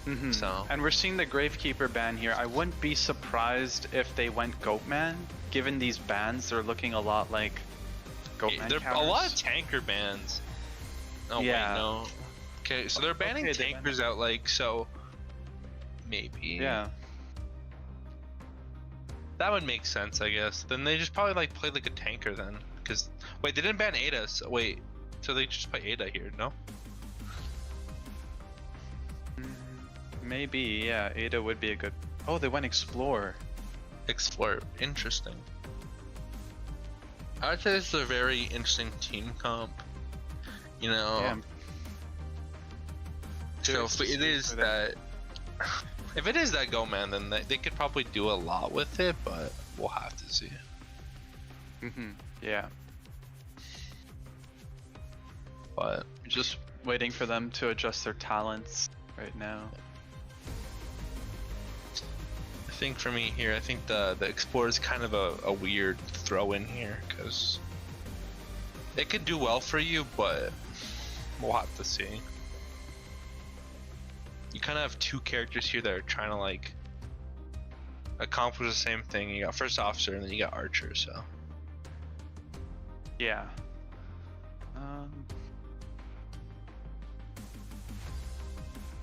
Mm-hmm. So. And we're seeing the Gravekeeper ban here. I wouldn't be surprised if they went Goatman. Given these bans, they're looking a lot like Goatman. There are a lot of tanker bans. Oh yeah. wait, no. Okay, so they're banning tankers out, like, so maybe. Yeah. That would make sense, I guess. Then they just probably like play like a tanker then, because wait, they didn't ban Ada. So wait, so they just play Ada here? No. Maybe, yeah. Ada would be a good. Oh, they went Explore. Explore, interesting. I'd say this is a very interesting team comp. You know. Yeah. So if it is that. If it is that Go-Man, then they could probably do a lot with it, but we'll have to see. Yeah. But just waiting for them to adjust their talents right now. I think for me here, I think the Explorer is kind of a weird throw in here, because it could do well for you, but we'll have to see. You kind of have two characters here that are trying to like accomplish the same thing. You got First Officer and then you got Archer, so. Yeah.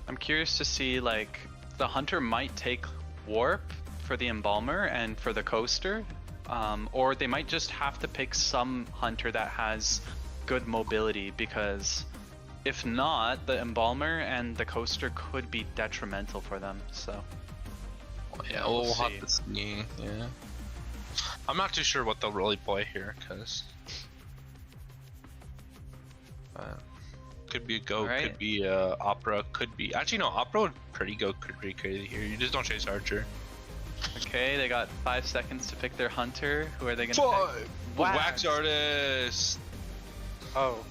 I'm curious to see, like, the Hunter might take Warp for the Embalmer and for the Coaster, or they might just have to pick some Hunter that has good mobility, because if not, the Embalmer and the Coaster could be detrimental for them, so. Well, yeah, we'll have to see, yeah. I'm not too sure what they'll really play here, because... could be a Go, could be Opera, could be... Actually, no, Opera would pretty crazy here. You just don't chase Archer. Okay, they got 5 seconds to pick their Hunter. Who are they gonna pick? Wax Artist! Oh.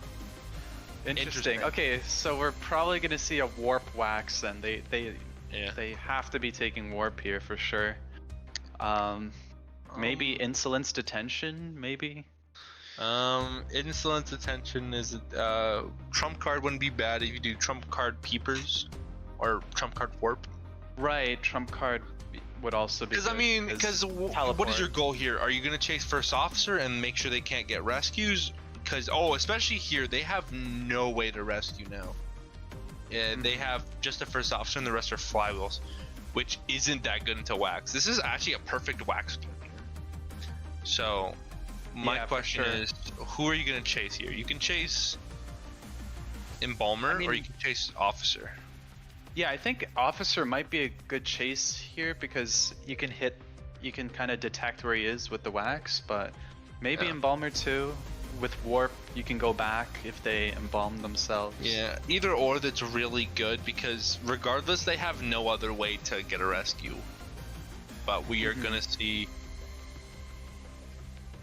Interesting. Okay, so we're probably gonna see a Warp Wax, and they have to be taking Warp here for sure. Maybe Insolence Detention, maybe. Insolence Detention is trump card wouldn't be bad if you do trump card Peepers or trump card Warp. Right, trump card would also be. Because I mean, what is your goal here? Are you gonna chase First Officer and make sure they can't get rescues? Because especially here, they have no way to rescue now. Yeah, they have just the First Officer and the rest are flywheels, which isn't that good into Wax. This is actually a perfect Wax game here. So, my question is, who are you gonna chase here? You can chase Embalmer, or you can chase Officer. Yeah, I think Officer might be a good chase here because you can kind of detect where he is with the Wax, but maybe Embalmer too. With Warp, you can go back if they embalm themselves. Yeah, either or that's really good because regardless, they have no other way to get a rescue. But we are gonna see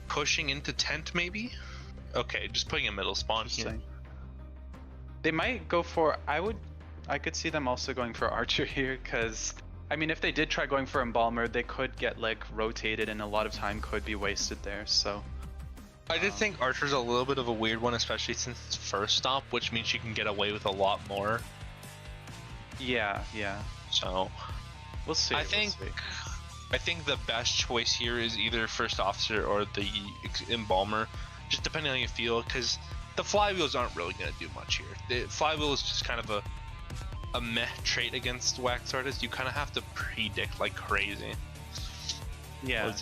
pushing into tent maybe? Okay, just putting a middle spawn here. They might go for, I could see them also going for Archer here because I mean, if they did try going for Embalmer, they could get like rotated, and a lot of time could be wasted there. So I did think Archer's a little bit of a weird one, especially since it's first stop, which means she can get away with a lot more. yeah, yeah. So We'll see. I think the best choice here is either first officer or the Embalmer, just depending on how you feel, because the flywheels aren't really going to do much here. The flywheel is just kind of a meh trait against wax artists. You kind of have to predict like crazy. Yeah.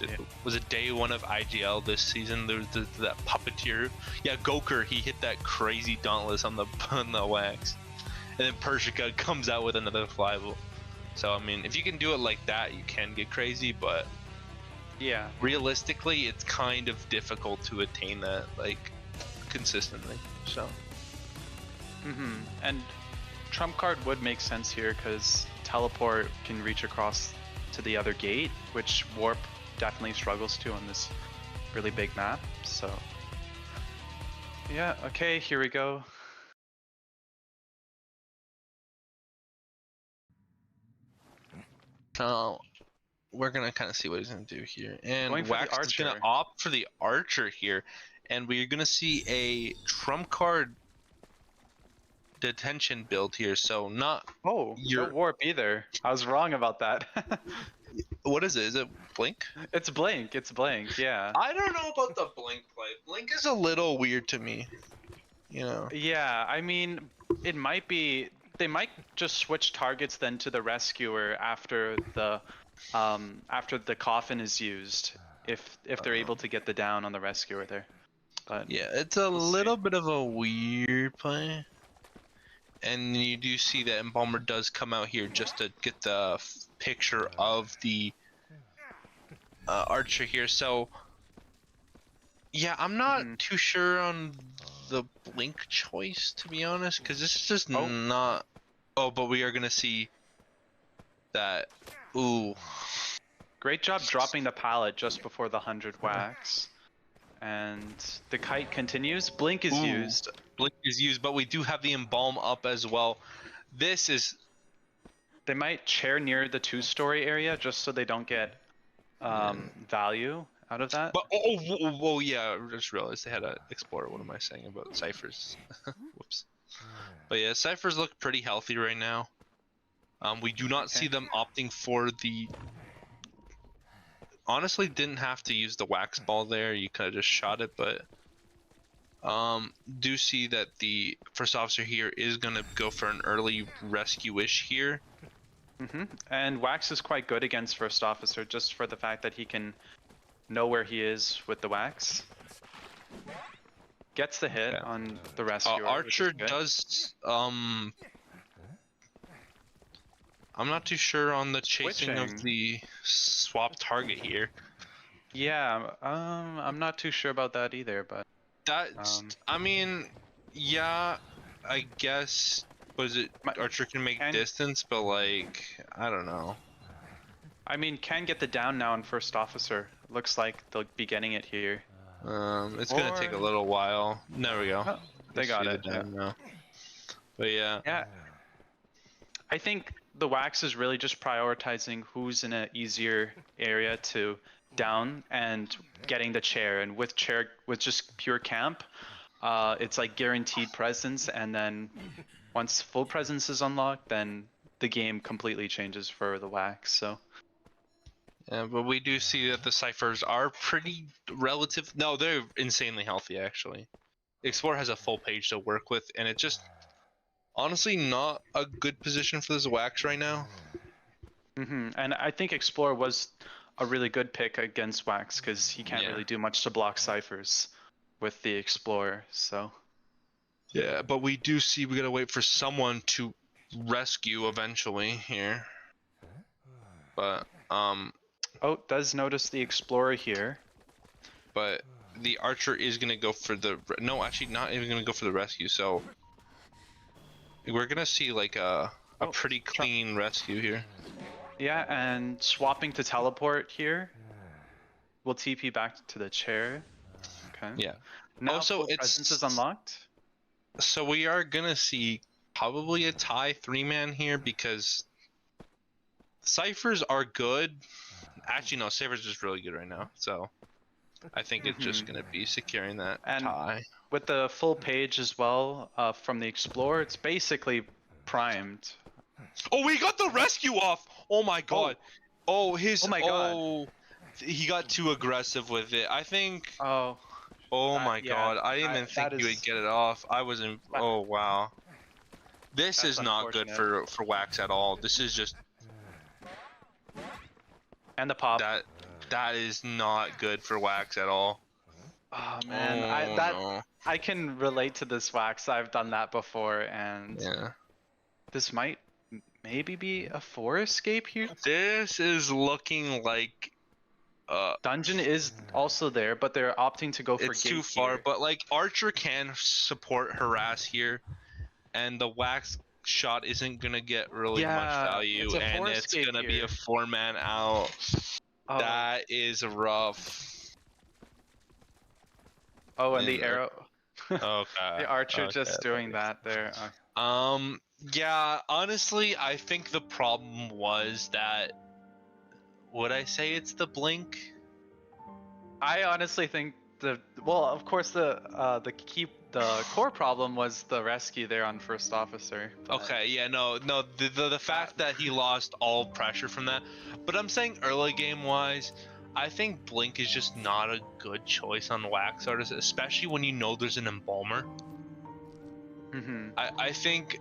Was it day one of IGL this season? There was that puppeteer. Yeah, Goker, he hit that crazy dauntless on the wax, and then Persica comes out with another flywheel. So I mean, if you can do it like that, you can get crazy, but yeah, realistically, it's kind of difficult to attain that like consistently. So. And trump card would make sense here because teleport can reach across to the other gate, which warp definitely struggles to on this really big map. So yeah, okay, here we go. So we're gonna kind of see what he's gonna do here, and Wax is gonna Archer. opt for the Archer here, and we're gonna see a trump card detention build here. So not no warp either. I was wrong about that. What is it? Is it Blink? It's Blink. It's Blink. Yeah. I don't know about the Blink play. Blink is a little weird to me. You know. Yeah, I mean, it might be. They might just switch targets then to the Rescuer after the coffin is used, if they're able to get the down on the Rescuer there. But yeah, it's a little bit of a weird play. And you do see that Embalmer does come out here just to get the picture of the Archer here. So yeah, I'm not too sure on the Blink choice, to be honest, because this is just not. Oh, but we are gonna see that. Ooh, great job dropping the pallet just before the 100 wax. And the kite continues. Blink is used. Blink is used, but we do have the Embalm up as well. This is. They might chair near the 2-story area just so they don't get value out of that. But oh yeah, I just realized they had an Explorer. What am I saying about Ciphers? Whoops. But yeah, Ciphers look pretty healthy right now. We do not see them opting for the. Honestly, didn't have to use the wax ball there. You could have just shot it, but do see that the first officer here is gonna go for an early rescue-ish here. And wax is quite good against first officer, just for the fact that he can know where he is with the wax. Gets the hit on the rescuer. Archer does. I'm not too sure on the chasing of the swap target here. Yeah, I'm not too sure about that either, but that's. I mean, yeah, I guess. Was it Archer can make distance, but like I don't know. I mean, can get the down now on first officer. Looks like they'll be getting it here. It's gonna take a little while. There we go. Oh, they got it. Now. But yeah. Yeah. I think the wax is really just prioritizing who's in an easier area to down and getting the chair. And with just pure camp, it's like guaranteed presence. And then once full presence is unlocked, then the game completely changes for the wax. So. Yeah, but we do see that the Ciphers are pretty relative. No, they're insanely healthy actually. Explorer has a full page to work with, and it just honestly not a good position for this wax right now. And I think Explorer was a really good pick against wax because he can't really do much to block Ciphers with the Explorer. So. Yeah, but we do see we gotta wait for someone to rescue eventually here. But Oh, does notice the Explorer here. But the Archer is going to go for the... No, actually not even going to go for the rescue, so... We're going to see like a pretty clean rescue here. Yeah, and swapping to teleport here. We'll TP back to the chair. Okay. Yeah. Now also, presence is unlocked. So we are going to see probably a tie 3-man here because... Ciphers are good. Actually, no, Ciphers is just really good right now. So I think it's just gonna be securing that And tie. with the full page as well from the Explorer, it's basically primed. Oh, we got the rescue off. Oh my god. Oh, Oh my god. he got too aggressive with it. I think. Oh. Oh my Yeah, god. I didn't even think that he would get it off. I wasn't. Oh wow. This That's is not good unfortunate. for Wax at all. This is just And the pop. that is not good for Wax at all. Oh man, Oh no. I can relate to this, Wax. I've done that before, and Yeah. this might maybe be a 4 escape here. This is looking like Dungeon is also there, but they're opting to go for it's gate too far, here. but like Archer can support harass here, and the Wax shot isn't gonna get really much value, it's a and 4 it's escape gonna be a here. 4-man out. Oh. That is rough. Oh, and the arrow. Okay. The Archer okay, just doing that there. Yeah, honestly, I think the problem was that. Would I say it's the blink? I honestly think of course the core problem was the rescue there on first officer. Okay, yeah, no, the fact that he lost all pressure from that, but I'm saying early game wise, I think blink is just not a good choice on Wax Artist, especially when you know there's an embalmer. I think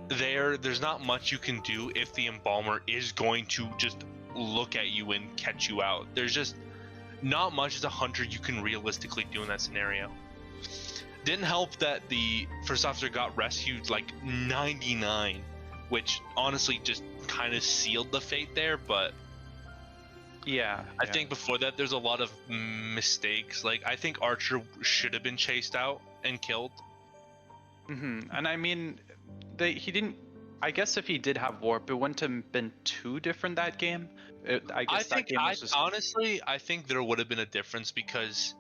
there's not much you can do if the embalmer is going to just look at you and catch you out. There's just not much as a hunter you can realistically do in that scenario. Didn't help that the first officer got rescued like 99, which honestly just kind of sealed the fate there, but I think before that there's a lot of mistakes. Like I think Archer should have been chased out and killed. And I mean, he didn't. I guess if he did have warp, it wouldn't have been too different that game. Honestly, I think there would have been a difference because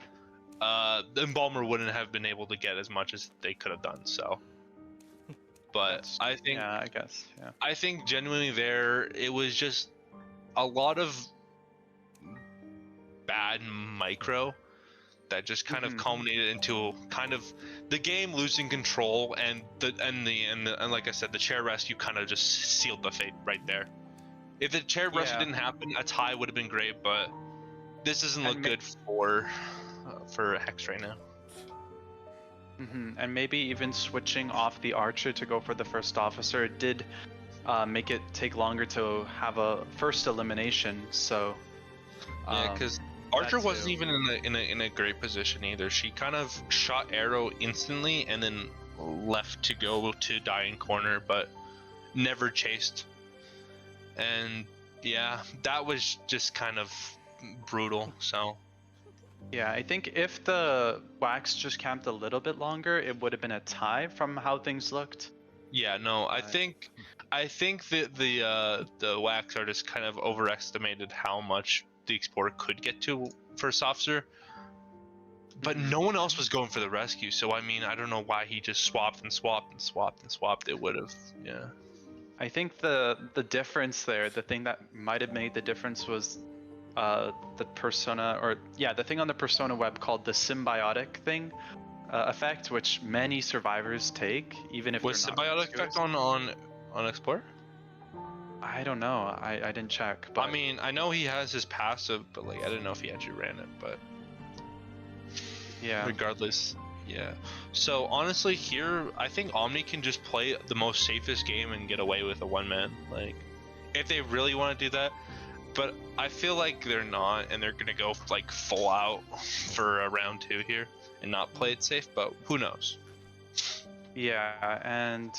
the embalmer wouldn't have been able to get as much as they could have done. So, but I think I think genuinely there it was just a lot of bad micro that just kind of culminated into kind of the game losing control, and like I said, the chair rescue kind of just sealed the fate right there. If the chair rescue didn't happen, a tie would have been great, but this doesn't look good for Hex right now. And maybe even switching off the Archer to go for the first officer did make it take longer to have a first elimination. So yeah, because Archer wasn't even in a great position either. She kind of shot arrow instantly and then left to go to dying corner, but never chased. And yeah, that was just kind of brutal. So yeah, I think if the Wax just camped a little bit longer, it would have been a tie from how things looked. Yeah, no, I think that the Wax artist kind of overestimated how much the Explorer could get to first officer, but no one else was going for the rescue. So I mean, I don't know why he just swapped and swapped and swapped and swapped. It would have, yeah. I think the difference there, the thing that might have made the difference was the persona, or the thing on the persona web called the symbiotic thing effect, which many survivors take, even if was they're not symbiotic effect on Explorer? I don't know. I didn't check. But I mean, I know he has his passive, but like I didn't know if he actually ran it. But yeah, regardless, yeah. So honestly, here I think Omni can just play the most safest game and get away with a one-man. Like, if they really want to do that. But I feel like they're not, and they're gonna go like full out for a round 2 here and not play it safe. But who knows? Yeah, and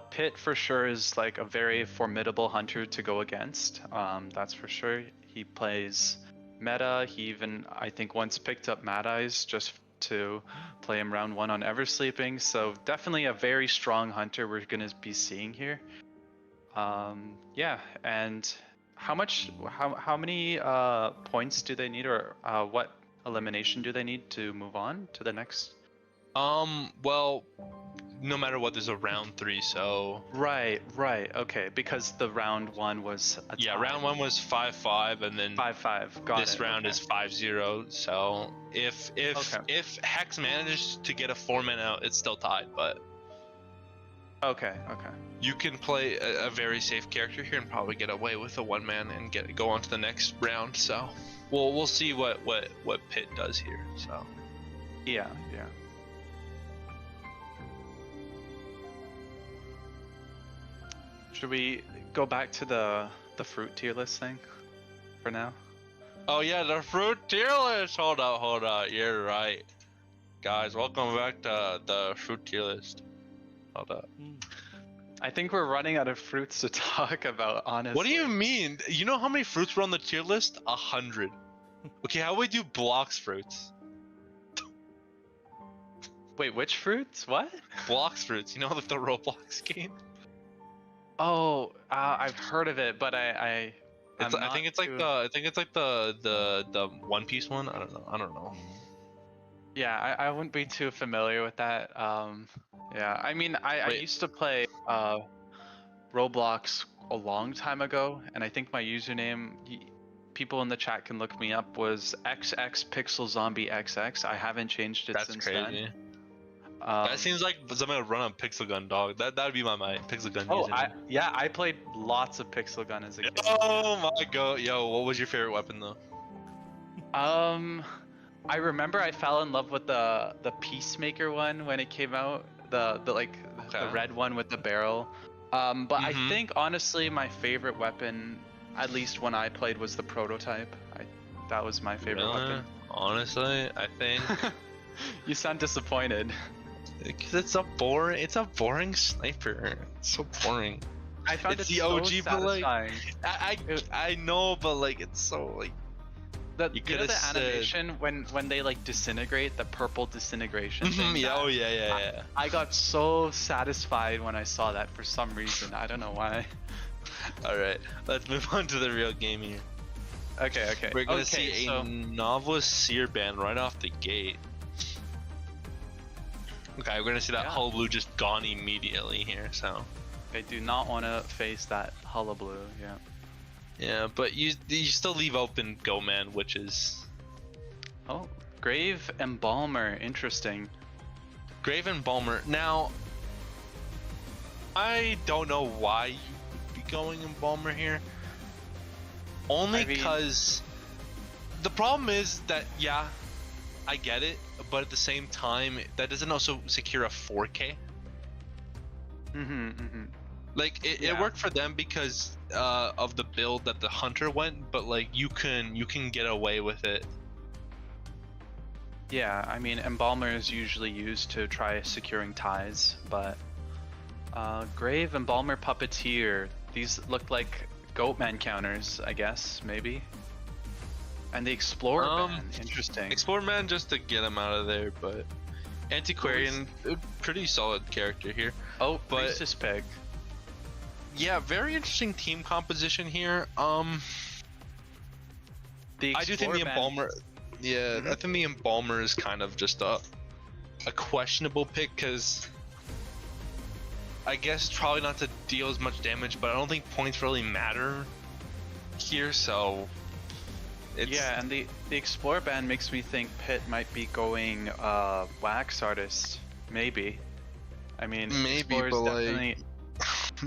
Pitt for sure is like a very formidable hunter to go against. That's for sure. He plays meta. He even, I think, once picked up Mad Eyes just to play him round 1 on Eversleeping. So definitely a very strong hunter we're gonna be seeing here. Yeah, and how many points do they need, or what elimination do they need to move on to the next? Well, no matter what, there's a round 3, so Right. Okay, because the round 1 was a yeah, tie. round 1 was 5-5, and then 5-5. Got this it. round okay. is 5-0. So if Okay. if Hex manages to get a 4-man out, it's still tied. But Okay. you can play a very safe character here and probably get away with a 1-man and go on to the next round. So we'll see what Pitt does here. So Yeah. Should we go back to the fruit tier list thing for now? oh yeah, the fruit tier list. Hold up. You're right, guys. Welcome back to the fruit tier list. Hold up. I think we're running out of fruits to talk about, honestly. What do you mean? You know how many fruits were on the tier list? 100. Okay, how do we do blocks fruits? Wait, which fruits? What? Blocks fruits. You know, like the Roblox game. Oh, I've heard of it, but I think it's like the One Piece one. I don't know. Yeah, I wouldn't be too familiar with that. Yeah, I mean, I used to play Roblox a long time ago, and I think my username, people in the chat can look me up, was XXPixelZombieXX. I haven't changed it since then. That's crazy. That seems like something I run on Pixel Gun, dog. That'd be my Pixel Gun username. I played lots of Pixel Gun as a kid. Oh my god, yo, what was your favorite weapon though? I remember I fell in love with the Peacemaker one when it came out, the red one with the barrel. But I think honestly my favorite weapon, at least when I played, was the prototype. That was my favorite weapon. Honestly, I think you sound disappointed. Because it's a boring sniper. It's so boring. I found it's it the so OG, satisfying. but like I know, but like it's so like you know the animation when they like disintegrate, the purple disintegration thing? Yeah. I got so satisfied when I saw that for some reason. I don't know why. Alright, let's move on to the real game here. Okay. We're gonna see a novelist seer ban right off the gate. Okay, we're gonna see that hullabaloo just gone immediately here, so. I do not want to face that hullabaloo, yeah. Yeah, but you still leave open Go Man, which is... Oh, Grave Embalmer, interesting. Grave Embalmer. Now, I don't know why you would be going Embalmer here. Only because the problem is that, yeah, I get it, but at the same time, that doesn't also secure a 4K. Like it worked for them because of the build that the hunter went, but like you can get away with it. Yeah, I mean, Embalmer is usually used to try securing ties, but Grave, Embalmer, Puppeteer, these look like Goatman counters, I guess, maybe. And the Explorer ban, interesting. Explorer man just to get him out of there, but Antiquarian, pretty solid character here. Oh, but Priestess Pig. Yeah, very interesting team composition here. I do think the Embalmer. Yeah, I think the Embalmer is kind of just a questionable pick because I guess probably not to deal as much damage, but I don't think points really matter here. So yeah, and the Explorer ban makes me think Pitt might be going Wax Artist, maybe. I mean, maybe, but definitely... like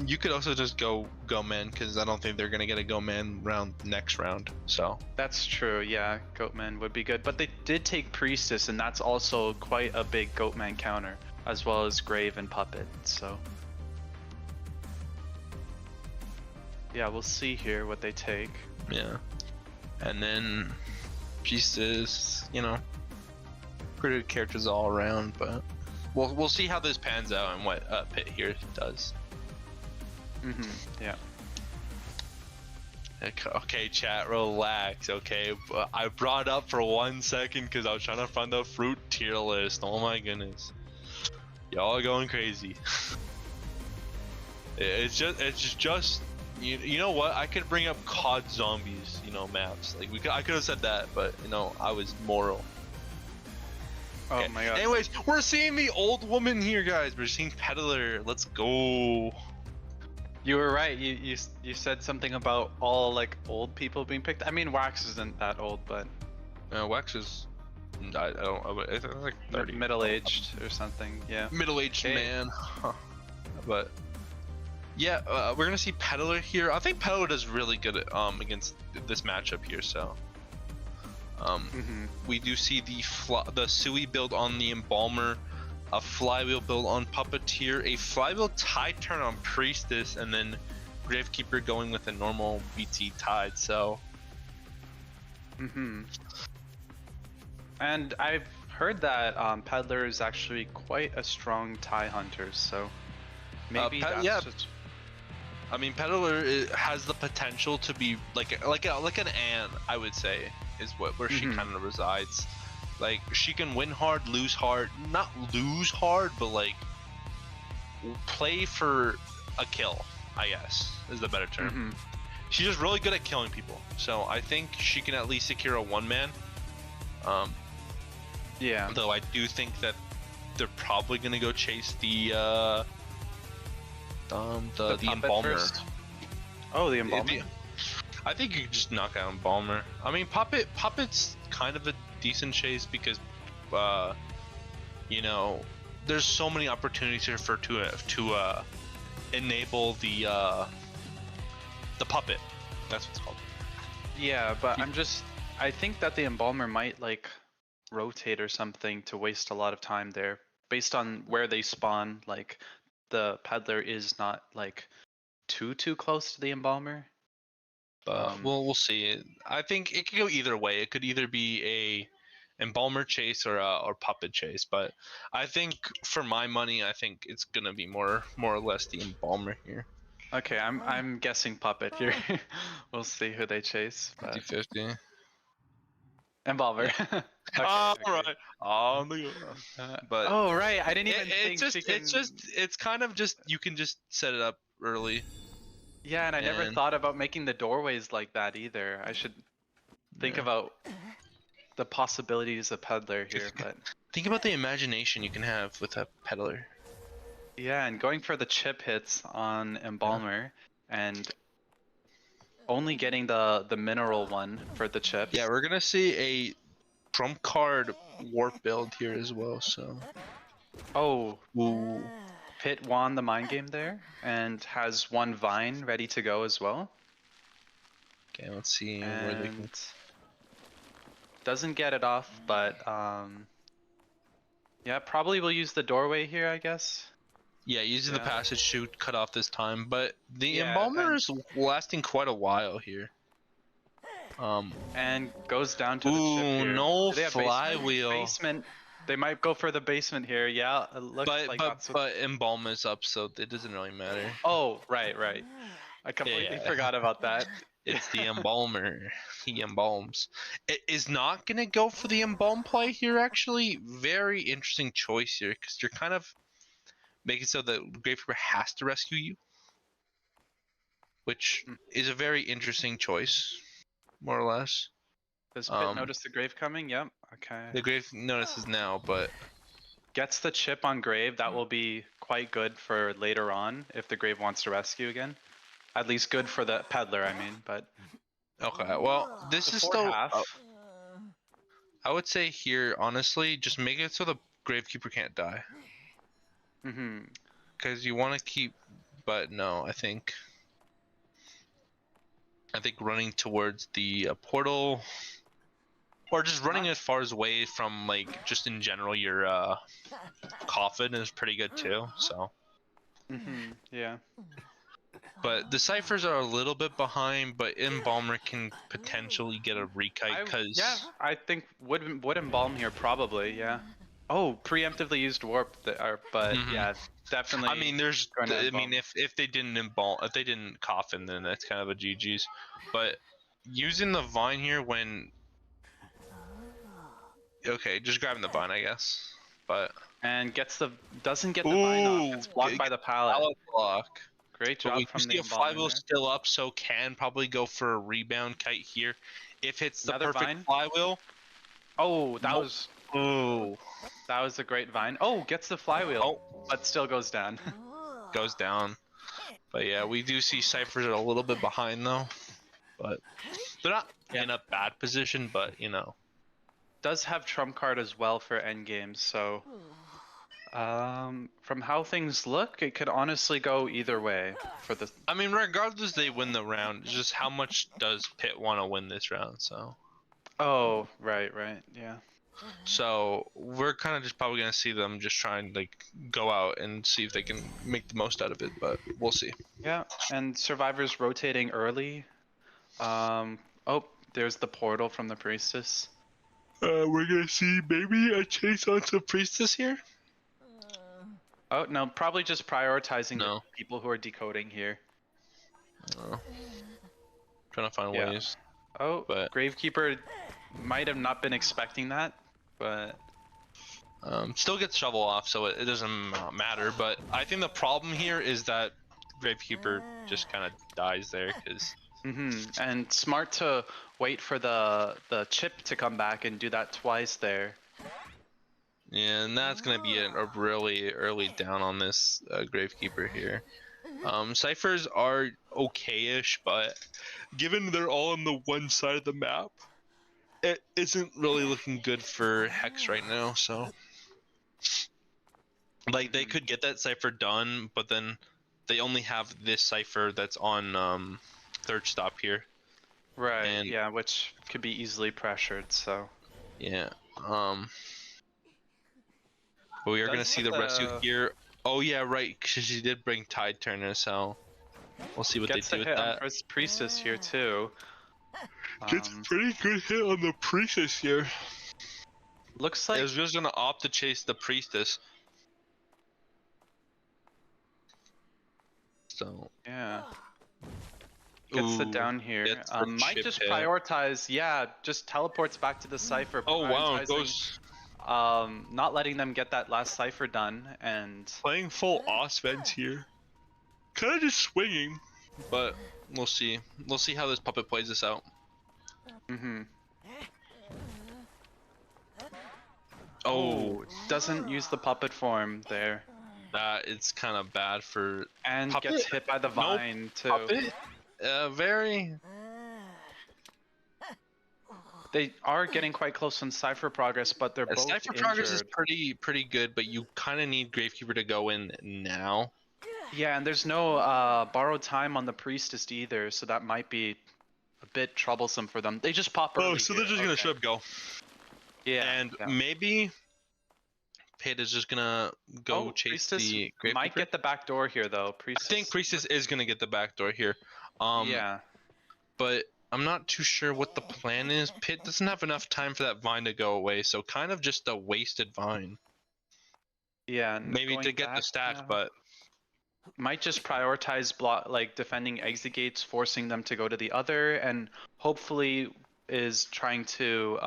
you could also just go man because I don't think they're gonna get a go man round next round. So that's true. Yeah, Goatman would be good, but they did take Priestess, and that's also quite a big Goatman counter, as well as Grave and Puppet. So yeah, we'll see here what they take. Yeah, and then Priestess, you know, pretty good characters all around, but we'll see how this pans out and what Pitt here does. Yeah. Okay, chat, relax. Okay, I brought up for 1 second because I was trying to find the fruit tier list. Oh my goodness, y'all are going crazy. it's just you know what? I could bring up COD Zombies, you know, maps. Like I could have said that, but you know, I was moral. Oh my god. Anyways, we're seeing the old woman here, guys. We're seeing Peddler. Let's go. You were right. You said something about all like old people being picked. I mean, Wax isn't that old, but Wax is, I don't, I think like 30. middle-aged or something. Yeah. Middle-aged Okay. man. But yeah, we're gonna see Peddler here. I think Peddler does really good against this matchup here. So we do see the Sui build on the Embalmer, a flywheel build on Puppeteer, a flywheel tide turn on Priestess, and then Gravekeeper going with a normal BT Tide. So and I've heard that Peddler is actually quite a strong tie hunter, so maybe that's just... I mean, Peddler has the potential to be like an Anne, I would say, is where she kind of resides. Like, she can win hard, lose hard, not lose hard, but like play for a kill, I guess is the better term. She's just really good at killing people, so I think she can at least secure a one-man. Yeah. Though I do think that they're probably gonna go chase the Embalmer. First? Oh, the Embalmer. I think you can just knock out Embalmer. I mean, Puppet's kind of a decent chase because, you know, there's so many opportunities here to enable the Puppet. That's what it's called. Yeah, but I think that the Embalmer might like rotate or something to waste a lot of time there, based on where they spawn. Like, the Peddler is not like too close to the Embalmer. We'll see. I think it could go either way. It could either be a Embalmer chase or Puppet chase. But I think for my money, I think it's gonna be more or less the Embalmer here. Okay, I'm guessing Puppet here. We'll see who they chase. 50-50. Embalmer. Okay, All right. But oh right, I didn't even think it's kind of just, you can just set it up early. Yeah, and I never thought about making the doorways like that either. I should think about the possibilities of Peddler here, but think about the imagination you can have with a Peddler. Yeah, and going for the chip hits on Embalmer and only getting the mineral one for the chips. Yeah, we're gonna see a trump card warp build here as well. So Pit won the mind game there and has one vine ready to go as well. Okay, let's see where they can... Doesn't get it off, but yeah, probably will use the doorway here, I guess. Yeah, using the passage to cut off this time, but the Embalmer is lasting quite a while here. And goes down to the chip here. No flywheel. Basement. They might go for the basement here. Yeah, it looks like but Embalm is up, so it doesn't really matter. Oh, right. I completely forgot about that. It's the Embalmer. He embalms. It is not gonna go for the Embalm play here. Actually, very interesting choice here, because you're kind of making so that Gravekeeper has to rescue you, which is a very interesting choice, more or less. Does Pit notice the Grave coming? Yep. Okay. The Grave notices now, but gets the chip on Grave. That will be quite good for later on if the Grave wants to rescue again. At least good for the Peddler, I mean. But okay, well, this is still. I would say here, honestly, just make it so the Gravekeeper can't die. Because you want to keep, but no, I think running towards the portal, or just running as far away from, like, just in general, your coffin is pretty good too. So. Yeah. But the ciphers are a little bit behind, but Embalmer can potentially get a rekite because I think would embalm here probably. Yeah. Oh, preemptively used warp, but yeah, definitely. I mean, if they didn't embalm, if they didn't coffin, then that's kind of a GG's. But using the vine here when, okay, just grabbing the vine, I guess. But and doesn't get the vine off. It's blocked by the pallet. Block. Great job from the flywheel still up, so can probably go for a rebound kite here if it's the perfect flywheel. Oh, that was Oh, That was a great vine. Oh, gets the flywheel, but still goes down. goes down. But yeah, we do see Cyphers are a little bit behind though. But they're not in a bad position, but you know. Does have trump card as well for endgame, so from how things look, it could honestly go either way for the. I mean, regardless, they win the round. It's just how much does Pitt want to win this round? So. Oh, right, yeah. So we're kind of just probably gonna see them just try and like go out and see if they can make the most out of it, but we'll see. Yeah, and survivors rotating early. Oh, there's the portal from the priestess. We're gonna see maybe a chase on some priestess here. Oh no, probably just prioritizing the No. people who are decoding here. Trying to find ways. Oh, but Gravekeeper might have not been expecting that, but still gets shovel off, so it doesn't matter. But I think the problem here is that Gravekeeper just kind of dies there because. And smart to wait for the chip to come back and do that twice there. Yeah, and that's gonna be a really early down on this Gravekeeper here. Cyphers are okay-ish, but given they're all on the one side of the map, it isn't really looking good for Hex right now. So, like, they could get that Cypher done, but then they only have this Cypher that's on third stop here. Right. And, yeah, which could be easily pressured. So. Yeah. But we are gonna see the rescue here. Oh yeah, right. Cause she did bring Tide Turner, so we'll see what they do with that. First priestess here too. Gets pretty good hit on the priestess here. Looks like it's just gonna opt to chase the priestess. So yeah. Gets it down here. Might just prioritize. Yeah, just teleports back to the cipher. Oh wow, it goes. Not letting them get that last cipher done and playing full offense here. Kind of just swinging, but we'll see. We'll see how this puppet plays this out. Oh, doesn't use the puppet form there. It's kind of bad for. And puppet? Gets hit by the vine too. Puppet? Very. They are getting quite close on Cypher progress, but they're both Cypher progress is pretty good, but you kind of need Gravekeeper to go in now. Yeah, and there's no borrowed time on the Priestess either, so that might be a bit troublesome for them. They just pop early. Oh, so they're just gonna straight up go. Yeah. And maybe Pit is just gonna go chase Priestess the Gravekeeper. Might get the back door here though. Priestess. I think Priestess is gonna get the back door here. Yeah. But I'm not too sure what the plan is. Pit doesn't have enough time for that vine to go away, so kind of just a wasted vine. Yeah. Maybe to get the stack, now. But might just prioritize defending exit gates, forcing them to go to the other, and hopefully is trying to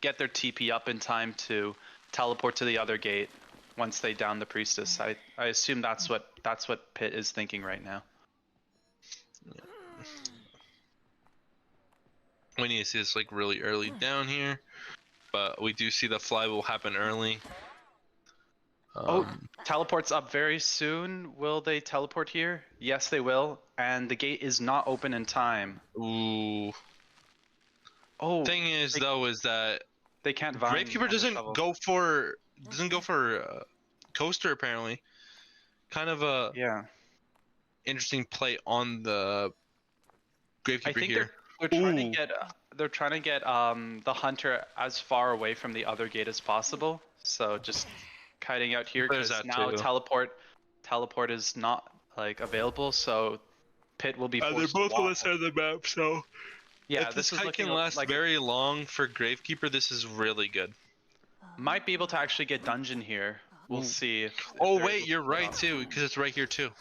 get their TP up in time to teleport to the other gate once they down the priestess. I assume that's what Pit is thinking right now. We need to see this like really early down here, but we do see the fly will happen early. Teleports up very soon. Will they teleport here? Yes, they will. And the gate is not open in time. Ooh. Oh. Thing is though is that they can't vine. Gravekeeper doesn't go for coaster apparently. Kind of a interesting play on the Gravekeeper here. They're trying to get the hunter as far away from the other gate as possible. So just kiting out here because now teleport is not like available. So Pit will be forced they're both to walk. on the side of the map, so yeah, if this kite can last very long for Gravekeeper, this is really good. Might be able to actually get dungeon here. We'll see. If wait, you're right too, because it's right here too.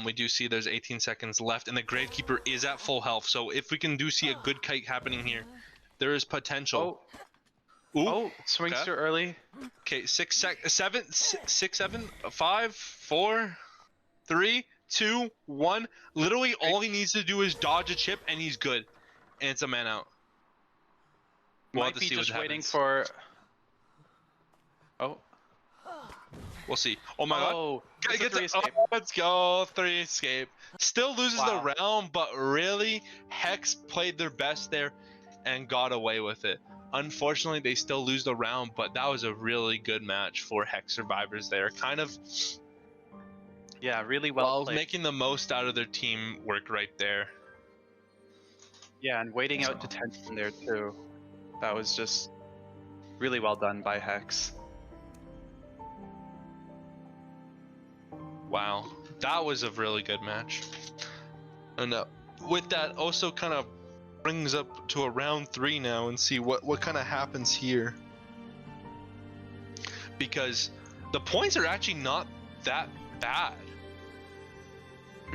We do see there's 18 seconds left, and the Gravekeeper is at full health. So if we can see a good kite happening here, there is potential. Swings too early. Okay, 6 7 5 4 3 2 1. Literally, all he needs to do is dodge a chip, and he's good. And it's a man out. We'll Might have to be see what just waiting happens. for. Oh. We'll see. Oh my god. Oh, Get it's a 3 escape. Oh, let's go. 3 escape. Still loses the Wow. round, but really, Hex played their best there and got away with it. Unfortunately, they still lose the round, but that was a really good match for Hex survivors there. Kind of Yeah, really well played. making the most out of their teamwork right there. Yeah, and waiting out detention there too. That was just really well done by Hex. Wow, that was a really good match. And with that, also kind of brings up to a round 3 now and see what kind of happens here. Because the points are actually not that bad.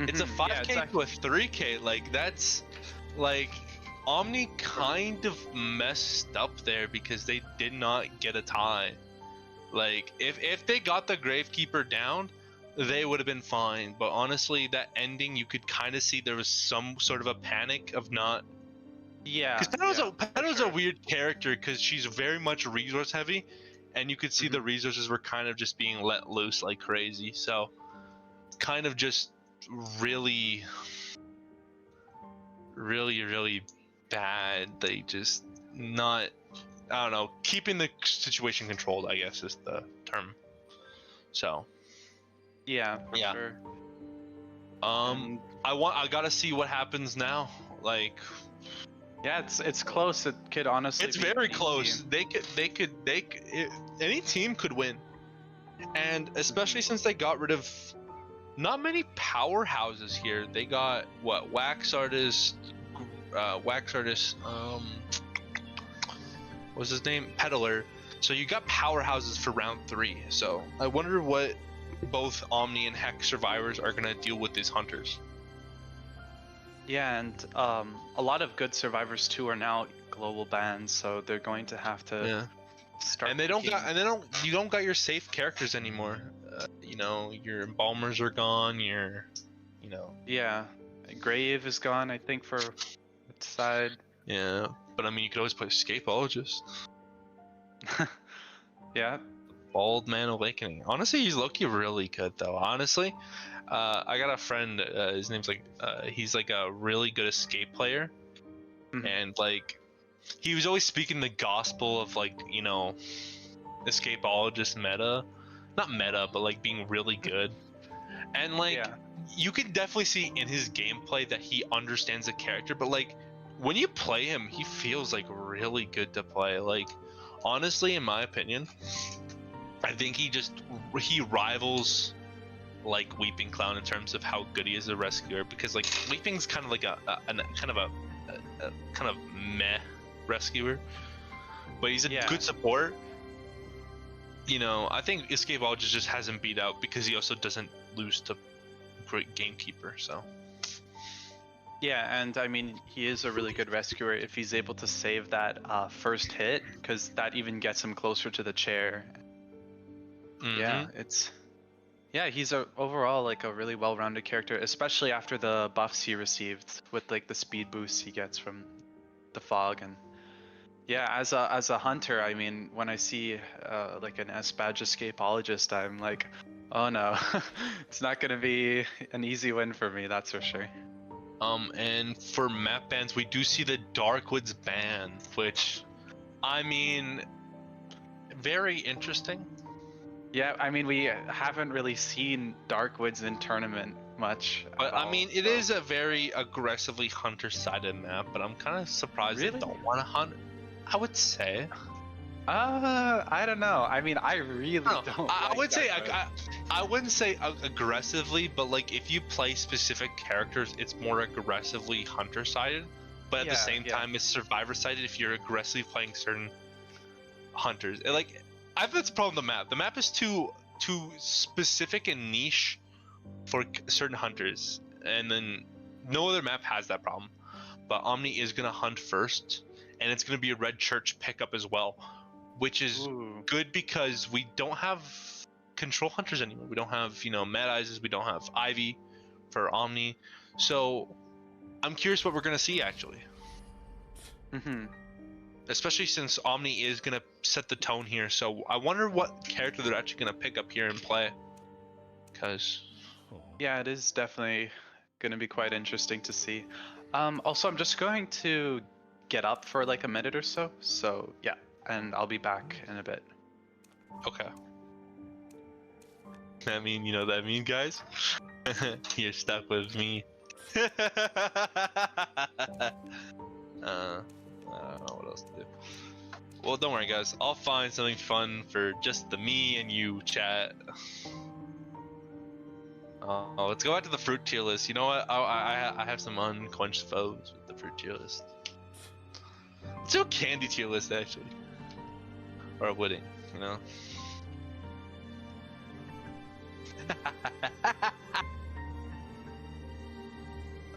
It's a 5K to a 3K. Like, that's like Omni kind of messed up there because they did not get a tie. Like, if they got the Gravekeeper down, they would have been fine. But honestly, that ending, you could kind of see there was some sort of a panic of not. Yeah. Because Petal's a weird character because she's very much resource heavy, and you could see the resources were kind of just being let loose like crazy. So, kind of just really bad. They just not, I don't know, keeping the situation controlled, I guess is the term. So Yeah, for yeah. sure. I gotta see what happens now. Like, yeah, it's close. It could honestly. It's be very any close. team. They could any team could win, and especially since they got rid of not many powerhouses here. They got what, Wax Artist, what's his name, Peddler. So you got powerhouses for round 3. So I wonder what both Omni and Hex survivors are gonna deal with these hunters. Yeah, and a lot of good survivors too are now global bans, so they're going to have to start. And you don't got your safe characters anymore. You know, your embalmers are gone. Yeah, Grave is gone, I think, for which side. Yeah, but I mean, you could always play Escapologist. Yeah. Bald Man Awakening. Honestly, he's low-key really good though. Honestly, I got a friend. His name's he's like a really good escape player, and like he was always speaking the gospel of, like, you know, Escapologist meta, not meta, but like being really good. And like you can definitely see in his gameplay that he understands the character, but like when you play him, he feels like really good to play. Like, honestly, in my opinion, I think he rivals like Weeping Clown in terms of how good he is as a rescuer, because like Weeping's kind of like a kind of meh rescuer, but he's a good support. You know, I think Escapologist just hasn't beat out because he also doesn't lose to Great Gamekeeper. So yeah, and I mean, he is a really good rescuer if he's able to save that first hit, because that even gets him closer to the chair. Yeah, he's overall like a really well-rounded character, especially after the buffs he received with like the speed boost he gets from the fog. And yeah, as a hunter, I mean, when I see like an S-Badge Escapologist, I'm like, oh no, it's not gonna be an easy win for me, that's for sure. And for map bans, we do see the Darkwoods ban, which, I mean, very interesting. Yeah, I mean, we haven't really seen Darkwoods in tournament much. But I mean, it is a very aggressively hunter-sided map, but I'm kind of surprised they don't want to hunt. I would say. I don't know. I mean, I really don't. I would say I wouldn't say aggressively, but like if you play specific characters, it's more aggressively hunter-sided. But at the same time, it's survivor-sided if you're aggressively playing certain hunters. Like, I think that's the problem with the map. The map is too specific and niche for certain hunters, and then no other map has that problem. But Omni is gonna hunt first, and it's gonna be a red church pickup as well, which is good because we don't have control hunters anymore. We don't have, you know, Mad Eyes. We don't have Ivy for Omni. So I'm curious what we're gonna see actually. especially since Omni is gonna set the tone here. So I wonder what character they're actually gonna pick up here and play. Cause Yeah, it is definitely going to be quite interesting to see. Also, I'm just going to get up for like a minute or so. So yeah, and I'll be back in a bit. okay. I mean, you know what that means, guys? You're stuck with me. I don't know what else to do. Well, don't worry, guys. I'll find something fun for just the me and you chat. Let's go back to the fruit tier list. You know what? I have some unquenched foes with the fruit tier list. Let's do a candy tier list, actually. Or a pudding, you know?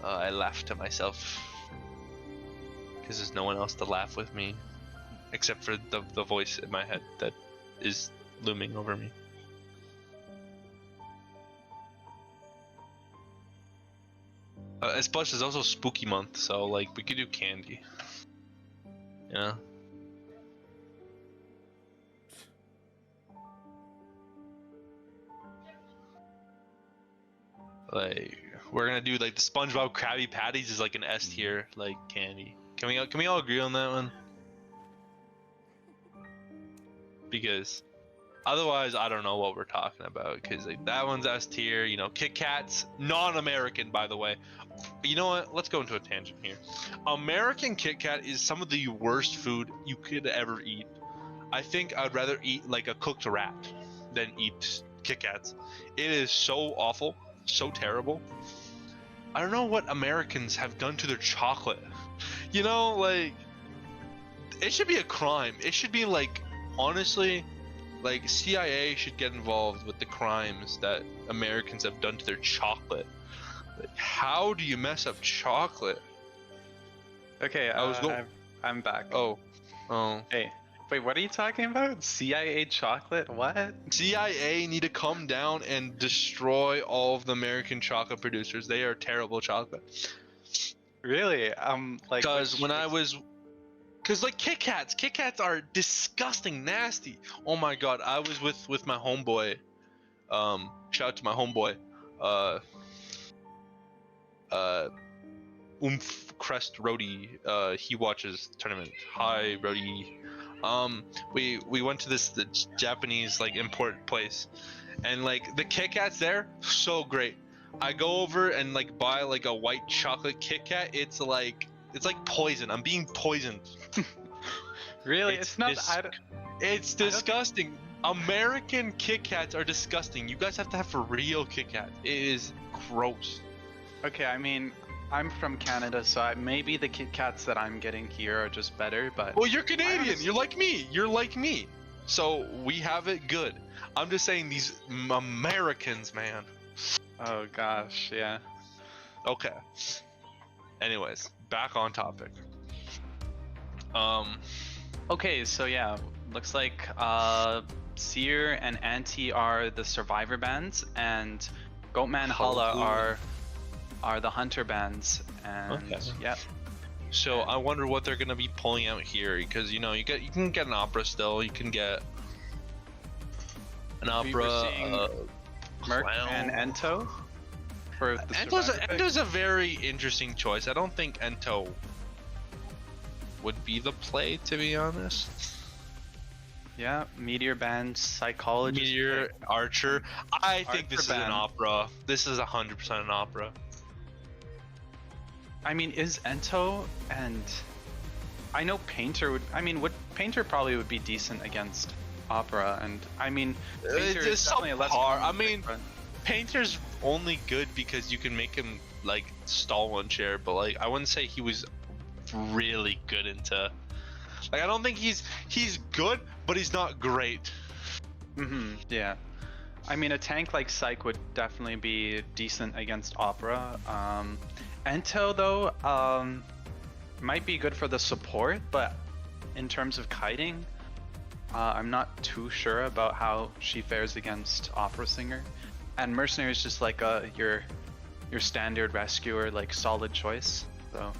I laughed to myself. Because there's no one else to laugh with me. Except for the voice in my head that is looming over me. Plus, it's also spooky month, so like we could do candy. Yeah. Like we're gonna do like the SpongeBob Krabby Patties is like an S tier like candy. Can we all agree on that one? Because otherwise, I don't know what we're talking about. Because like that one's S tier. You know, Kit Kats, non-American, by the way. You know what? Let's go into a tangent here. American Kit Kat is some of the worst food you could ever eat. I think I'd rather eat like a cooked rat than eat Kit Kats. It is so awful, so terrible. I don't know what Americans have done to their chocolate. You know, like it should be a crime. It should be like, honestly, like CIA should get involved with the crimes that Americans have done to their chocolate. Like, how do you mess up chocolate? Okay, I'm back. Oh. Hey, wait, what are you talking about? CIA chocolate? What? CIA need to come down and destroy all of the American chocolate producers. They are terrible chocolate. Really? Like. Because Cause like Kit Kats are disgusting, nasty. Oh my god, I was with my homeboy. Shout out to my homeboy. Crest Rody. He watches tournament. Hi Rody. We went to the Japanese like import place, and like the Kit Kats there, so great. I go over and like buy like a white chocolate Kit Kat. It's like poison. I'm being poisoned. Really? It's not. It's disgusting. American Kit Kats are disgusting. You guys have to have real Kit Kats. It is gross. Okay, I mean, I'm from Canada, so maybe the Kit Kats that I'm getting here are just better, but... Well, you're Canadian. You're like me. You're like me. So we have it good. I'm just saying these Americans, man. Oh, gosh, yeah. Okay. Anyways, back on topic. Okay, so yeah, looks like Seer and Anti are the survivor bands, and Goatman Hala are the hunter bands, and okay. Yeah. So I wonder what they're gonna be pulling out here, because you know you can get an opera still. You can get an opera. Merc and Ento. For the Ento's a very interesting choice. I don't think Ento would be the play, to be honest. Yeah, Meteor Band, Psychologist. Meteor, Archer. I think Archer this is band. an opera. This is 100% an opera. I mean, is Ento and... I know Painter would... I mean, Painter probably would be decent against opera, and I mean... Painter is definitely a less... I mean, Painter's only good because you can make him, like, stall one chair, but, like, I wouldn't say he was really good into... Like, I don't think he's good, but he's not great. Yeah. I mean, a tank like Psych would definitely be decent against Opera. Ento, though, might be good for the support, but in terms of kiting, I'm not too sure about how she fares against Opera Singer. And Mercenary is just like your standard rescuer, like solid choice. So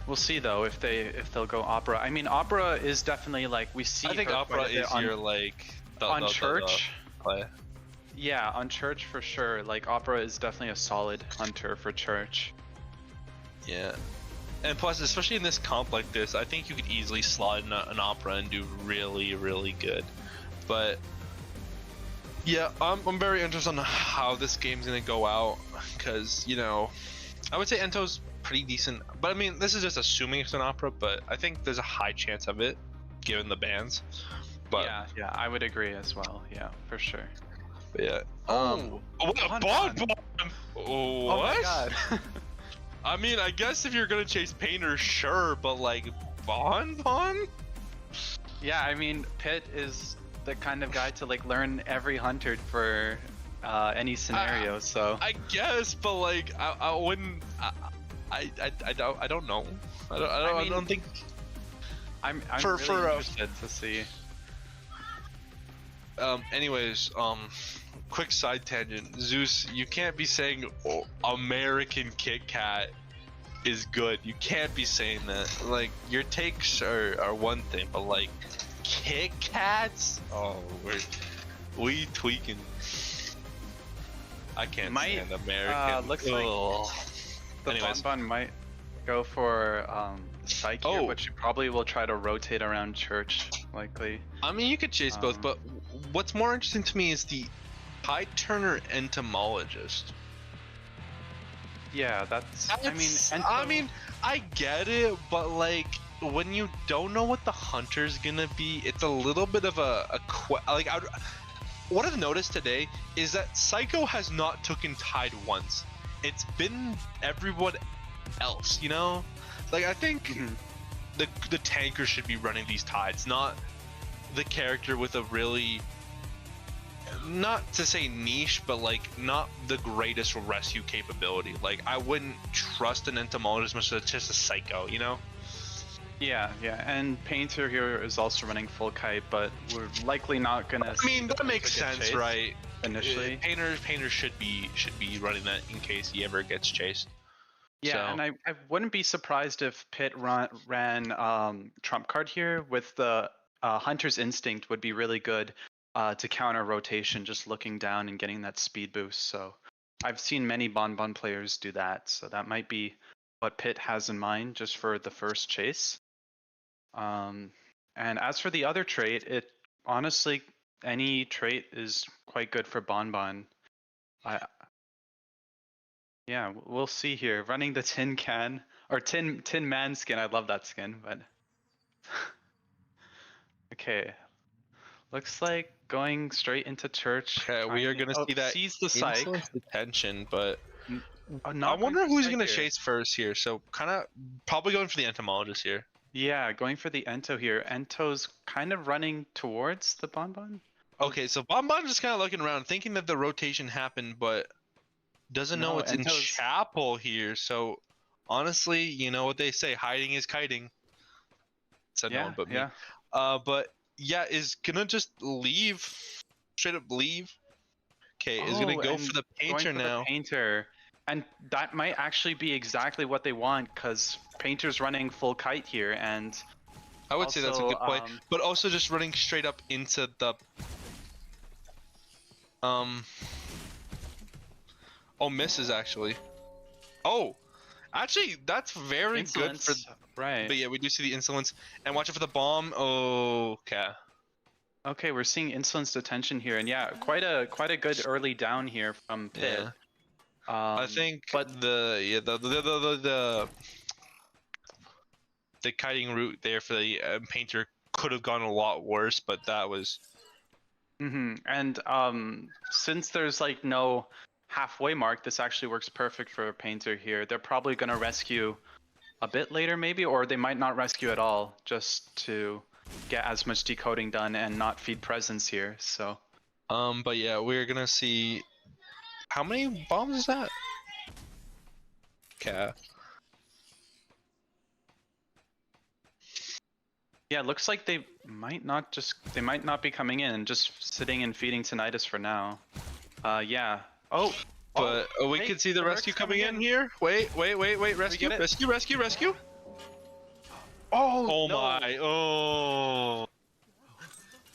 We'll see though if they'll go opera. I mean, opera is definitely like we see. I think her opera quite a bit is on, your like on church. play. Yeah, on church for sure. Like opera is definitely a solid hunter for church. Yeah, and plus, especially in this comp like this, I think you could easily slot in an opera and do really, really good. But yeah, I'm very interested on how this game's gonna go out, because you know, I would say Ento's pretty decent, but I mean, this is just assuming it's an opera, but I think there's a high chance of it, given the bans. But yeah, I would agree as well. Yeah, for sure. But yeah. Oh, what a Bon. Oh, Oh my god. I mean, I guess if you're gonna chase Painter, sure, but like Bon? Yeah, I mean, Pit is the kind of guy to like learn every hunter for any scenario. So I guess, but like I wouldn't. I don't know. I don't think. I'm for really interested to see. Anyways, quick side tangent. Zeus, you can't be saying American Kit Kat is good. You can't be saying that. Like, your takes are one thing, but like Kit Kats? Oh, we tweaking. I can't stand American. Looks like the Bonbon might go for Psyche here, but she probably will try to rotate around church, likely. I mean, you could chase both, but what's more interesting to me is the Tide Turner Entomologist. Yeah, that's I mean, I get it, but like when you don't know what the hunter's gonna be, it's a little bit of like what I've noticed today is that Psycho has not taken Tide once. It's been everyone else, you know? Like, I think the tanker should be running these Tides, not the character with a really, not to say niche, but like not the greatest rescue capability. Like, I wouldn't trust an entomologist much as just a Psycho, you know? Yeah, and Painter here is also running full kite, but we're likely not gonna. I mean, that makes sense, right? Initially, Painter should be running that in case he ever gets chased. Yeah, so. And I wouldn't be surprised if Pit ran trump card here with the Hunter's Instinct would be really good to counter rotation, just looking down and getting that speed boost. So I've seen many Bonbon players do that, so that might be what Pit has in mind just for the first chase. And as for the other trait, it honestly, any trait is quite good for Bonbon. Yeah, we'll see here. Running the tin can or tin man skin. I love that skin, but okay. Looks like going straight into church. Okay, we are gonna see that sees the psych detention, but I not wonder who's gonna here. chase first here. So kind of probably going for the entomologist here. Yeah, going for the Ento here. Ento's kind of running towards the Bonbon. Okay, so Bonbon just kind of looking around, thinking that the rotation happened, but doesn't know it's in chapel here. So honestly, you know what they say, hiding is kiting. Said no one but me. But yeah, is gonna just leave, straight up leave. Okay, is gonna go for the Painter now. The Painter, and that might actually be exactly what they want, because Painter's running full kite here, and I would say that's a good play, but also just running straight up into the oh, misses actually. Oh, actually, that's very good for. Right. But yeah, we do see the insolence, and watch it for the bomb. Okay. Okay, we're seeing insolence detention here, and yeah, quite a good early down here from Pit. Yeah. I think, but the kiting route there for the Painter could have gone a lot worse, but that was. And since there's like no halfway mark, this actually works perfect for a Painter here. They're probably gonna rescue a bit later maybe, or they might not rescue at all, just to get as much decoding done and not feed presence here. So but yeah, we're gonna see how many bombs is that? Okay. Yeah, it looks like they might not be coming in, just sitting and feeding Tinnitus for now. Yeah. But we can see the rescue coming in here. Wait. Rescue. Oh no. my! Oh.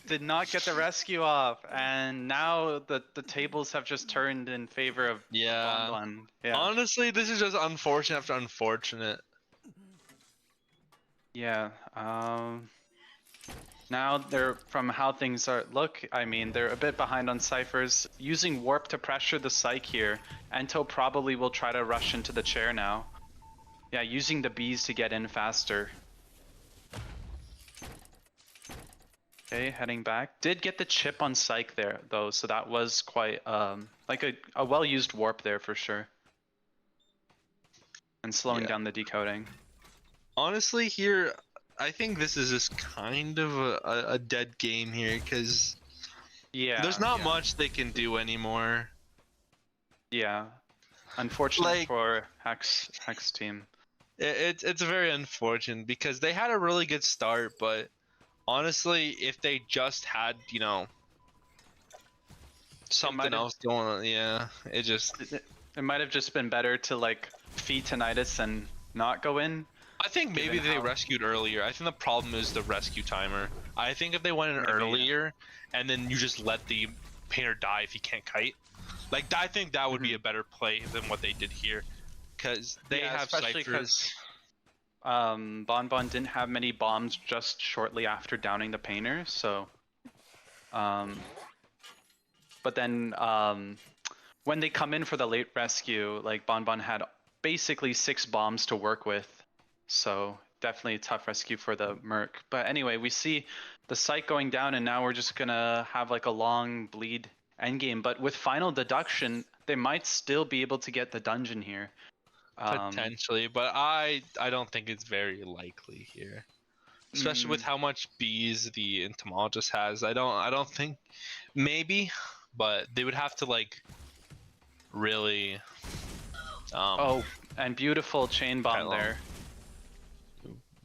Did not get the rescue off, and now the tables have just turned in favor of Yeah. Bonbon. Yeah. Honestly, this is just unfortunate after unfortunate. Yeah. Now they're from how things look. I mean, they're a bit behind on ciphers. Using warp to pressure the psych here. Ento probably will try to rush into the chair now. Yeah, using the bees to get in faster. Okay, heading back. Did get the chip on psych there though, so that was quite like a well-used warp there for sure. And slowing down the decoding. Honestly, here, I think this is just kind of a dead game here because there's not much they can do anymore. Yeah, unfortunate for Hex team. It's very unfortunate because they had a really good start, but honestly, if they just had, you know, something else going on, yeah, it might have just been better to like feed tinnitus and not go in. I think maybe they rescued earlier. I think the problem is the rescue timer. I think if they went in earlier and then you just let the painter die if he can't kite, like I think that would be a better play than what they did here, because they have ciphers. Bonbon didn't have many bombs just shortly after downing the painter, so but then when they come in for the late rescue, like Bonbon had basically 6 bombs to work with, so definitely a tough rescue for the Merc. But anyway, we see the site going down, and now we're just gonna have like a long bleed endgame. But with final deduction, they might still be able to get the dungeon here. Potentially, but I don't think it's very likely here, especially with how much bees the entomologist has. I don't think, maybe, but they would have to like really. Oh, and beautiful chain bomb there.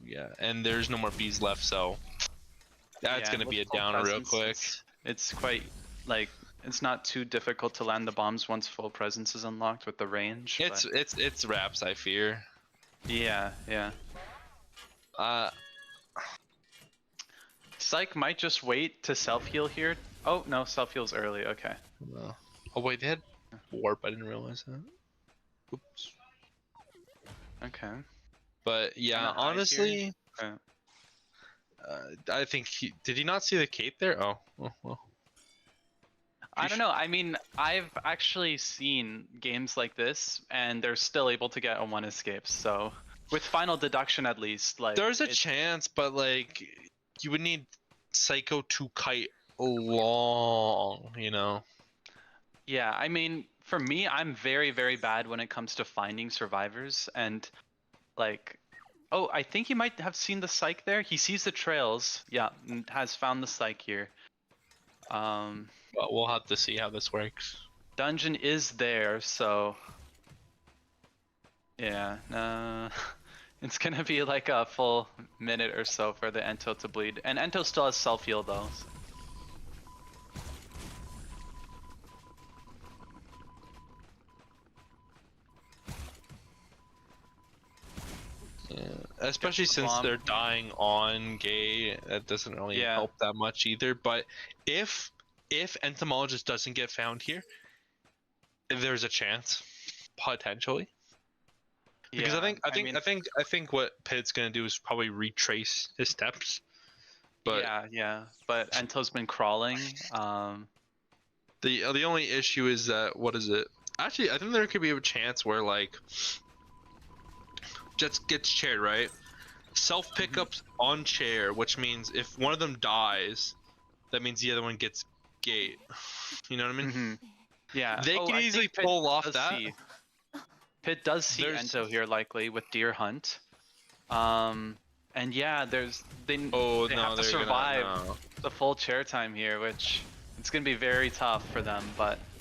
Yeah, and there's no more bees left, so that's gonna be a downer real quick. It's quite like. It's not too difficult to land the bombs once full presence is unlocked with the range. It's wraps, I fear. Yeah. Psych might just wait to self-heal here. Oh no, self-heal's early, okay. Oh wait, they had warp, I didn't realize that. Oops. Okay. But yeah, honestly, I think did he not see the cape there? Oh well. I don't know. I mean, I've actually seen games like this, and they're still able to get a 1 escape. So, with final deduction at least, like there's a chance, but like you would need Psycho to kite long, you know. Yeah, I mean, for me, I'm very, very bad when it comes to finding survivors, and like, oh, I think you might have seen the psych there. He sees the trails. Yeah, and has found the psych here. Well, we'll have to see how this works. Dungeon is there, so yeah, it's gonna be like a full minute or so for the Ento to bleed, and Ento still has self-heal though. So. Yeah, especially since they're dying on gay, that doesn't really help that much either. But if entomologist doesn't get found here, there's a chance, potentially. Because I think what Pit's gonna do is probably retrace his steps. But but Ento's been crawling. The only issue is that what is it? Actually, I think there could be a chance where like just gets chaired, right? Self pickups on chair, which means if one of them dies, that means the other one gets gate. You know what I mean? Yeah. They can easily pull off that. Pit does see Ento here likely with Deer Hunt. And yeah, they have to survive the full chair time here, which it's gonna be very tough for them,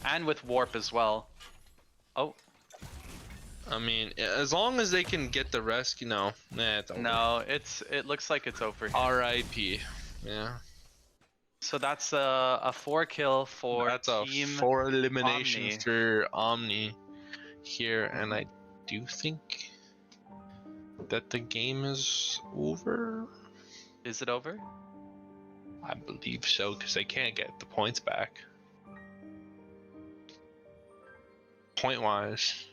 and with warp as well. Oh. I mean, as long as they can get the rescue, it's over. No, it looks like it's over here. R.I.P. Yeah. So that's a 4 kill for that's team 4 eliminations for Omni here, and I do think that the game is over. Is it over? I believe so, because they can't get the points back. Point-wise.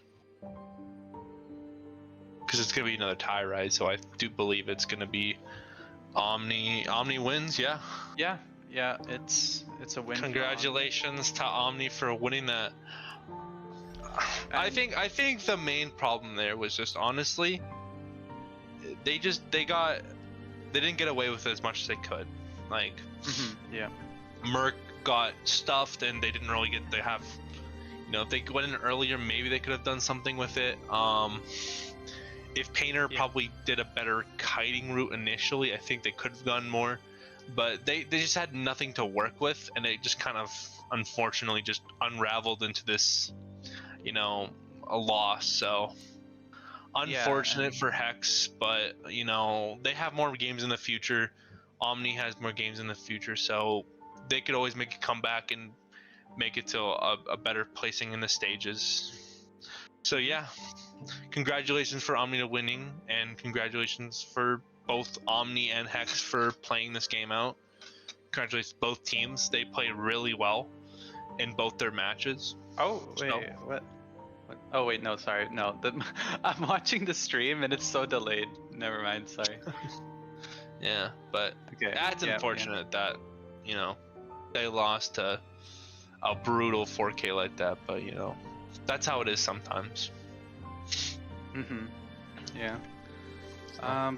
Because it's going to be another tie, right? So I do believe it's going to be Omni. Omni wins, yeah. Yeah, it's a win. Congratulations to Omni for winning that. I think the main problem there was just honestly, they didn't get away with it as much as they could. Like, yeah, Merc got stuffed and they didn't really get to have, you know, if they went in earlier, maybe they could have done something with it. If Painter probably did a better kiting route initially, I think they could have gone more, but they just had nothing to work with, and it just kind of unfortunately just unraveled into this, you know, a loss. So unfortunate for Hex, but you know, they have more games in the future. Omni has more games in the future, so they could always make a comeback and make it to a better placing in the stages. So yeah, congratulations for Omni to winning, and congratulations for both Omni and Hex for playing this game out. Congratulations both teams. They played really well in both their matches. Oh wait, what? Oh wait, no, sorry, no. I'm watching the stream and it's so delayed. Never mind, sorry. Yeah, but that's unfortunate that, you know, they lost to a brutal 4K like that. But you know, that's how it is sometimes. Yeah.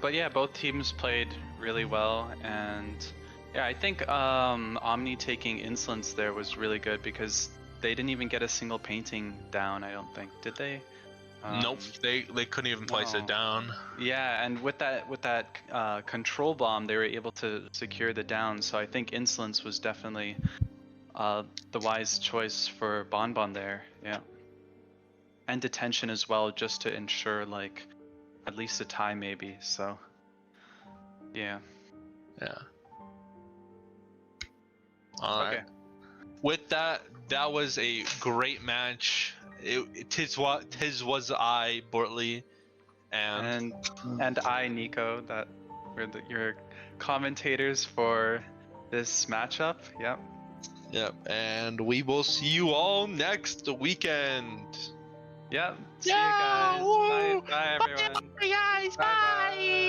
But yeah, both teams played really well, and yeah, I think Omni taking Insolence there was really good because they didn't even get a single painting down. I don't think, did they? Nope, they couldn't even place it down. Yeah, and with that control bomb, they were able to secure the down. So I think Insolence was definitely the wise choice for Bonbon there. Yeah, and detention as well, just to ensure like at least a tie maybe. So yeah. Okay. With that was a great match. Tis was I, Bortley, and I, Nico, that were your commentators for this matchup. Yep, and we will see you all next weekend. Yep. See you guys. Bye everyone. Bye guys. Bye.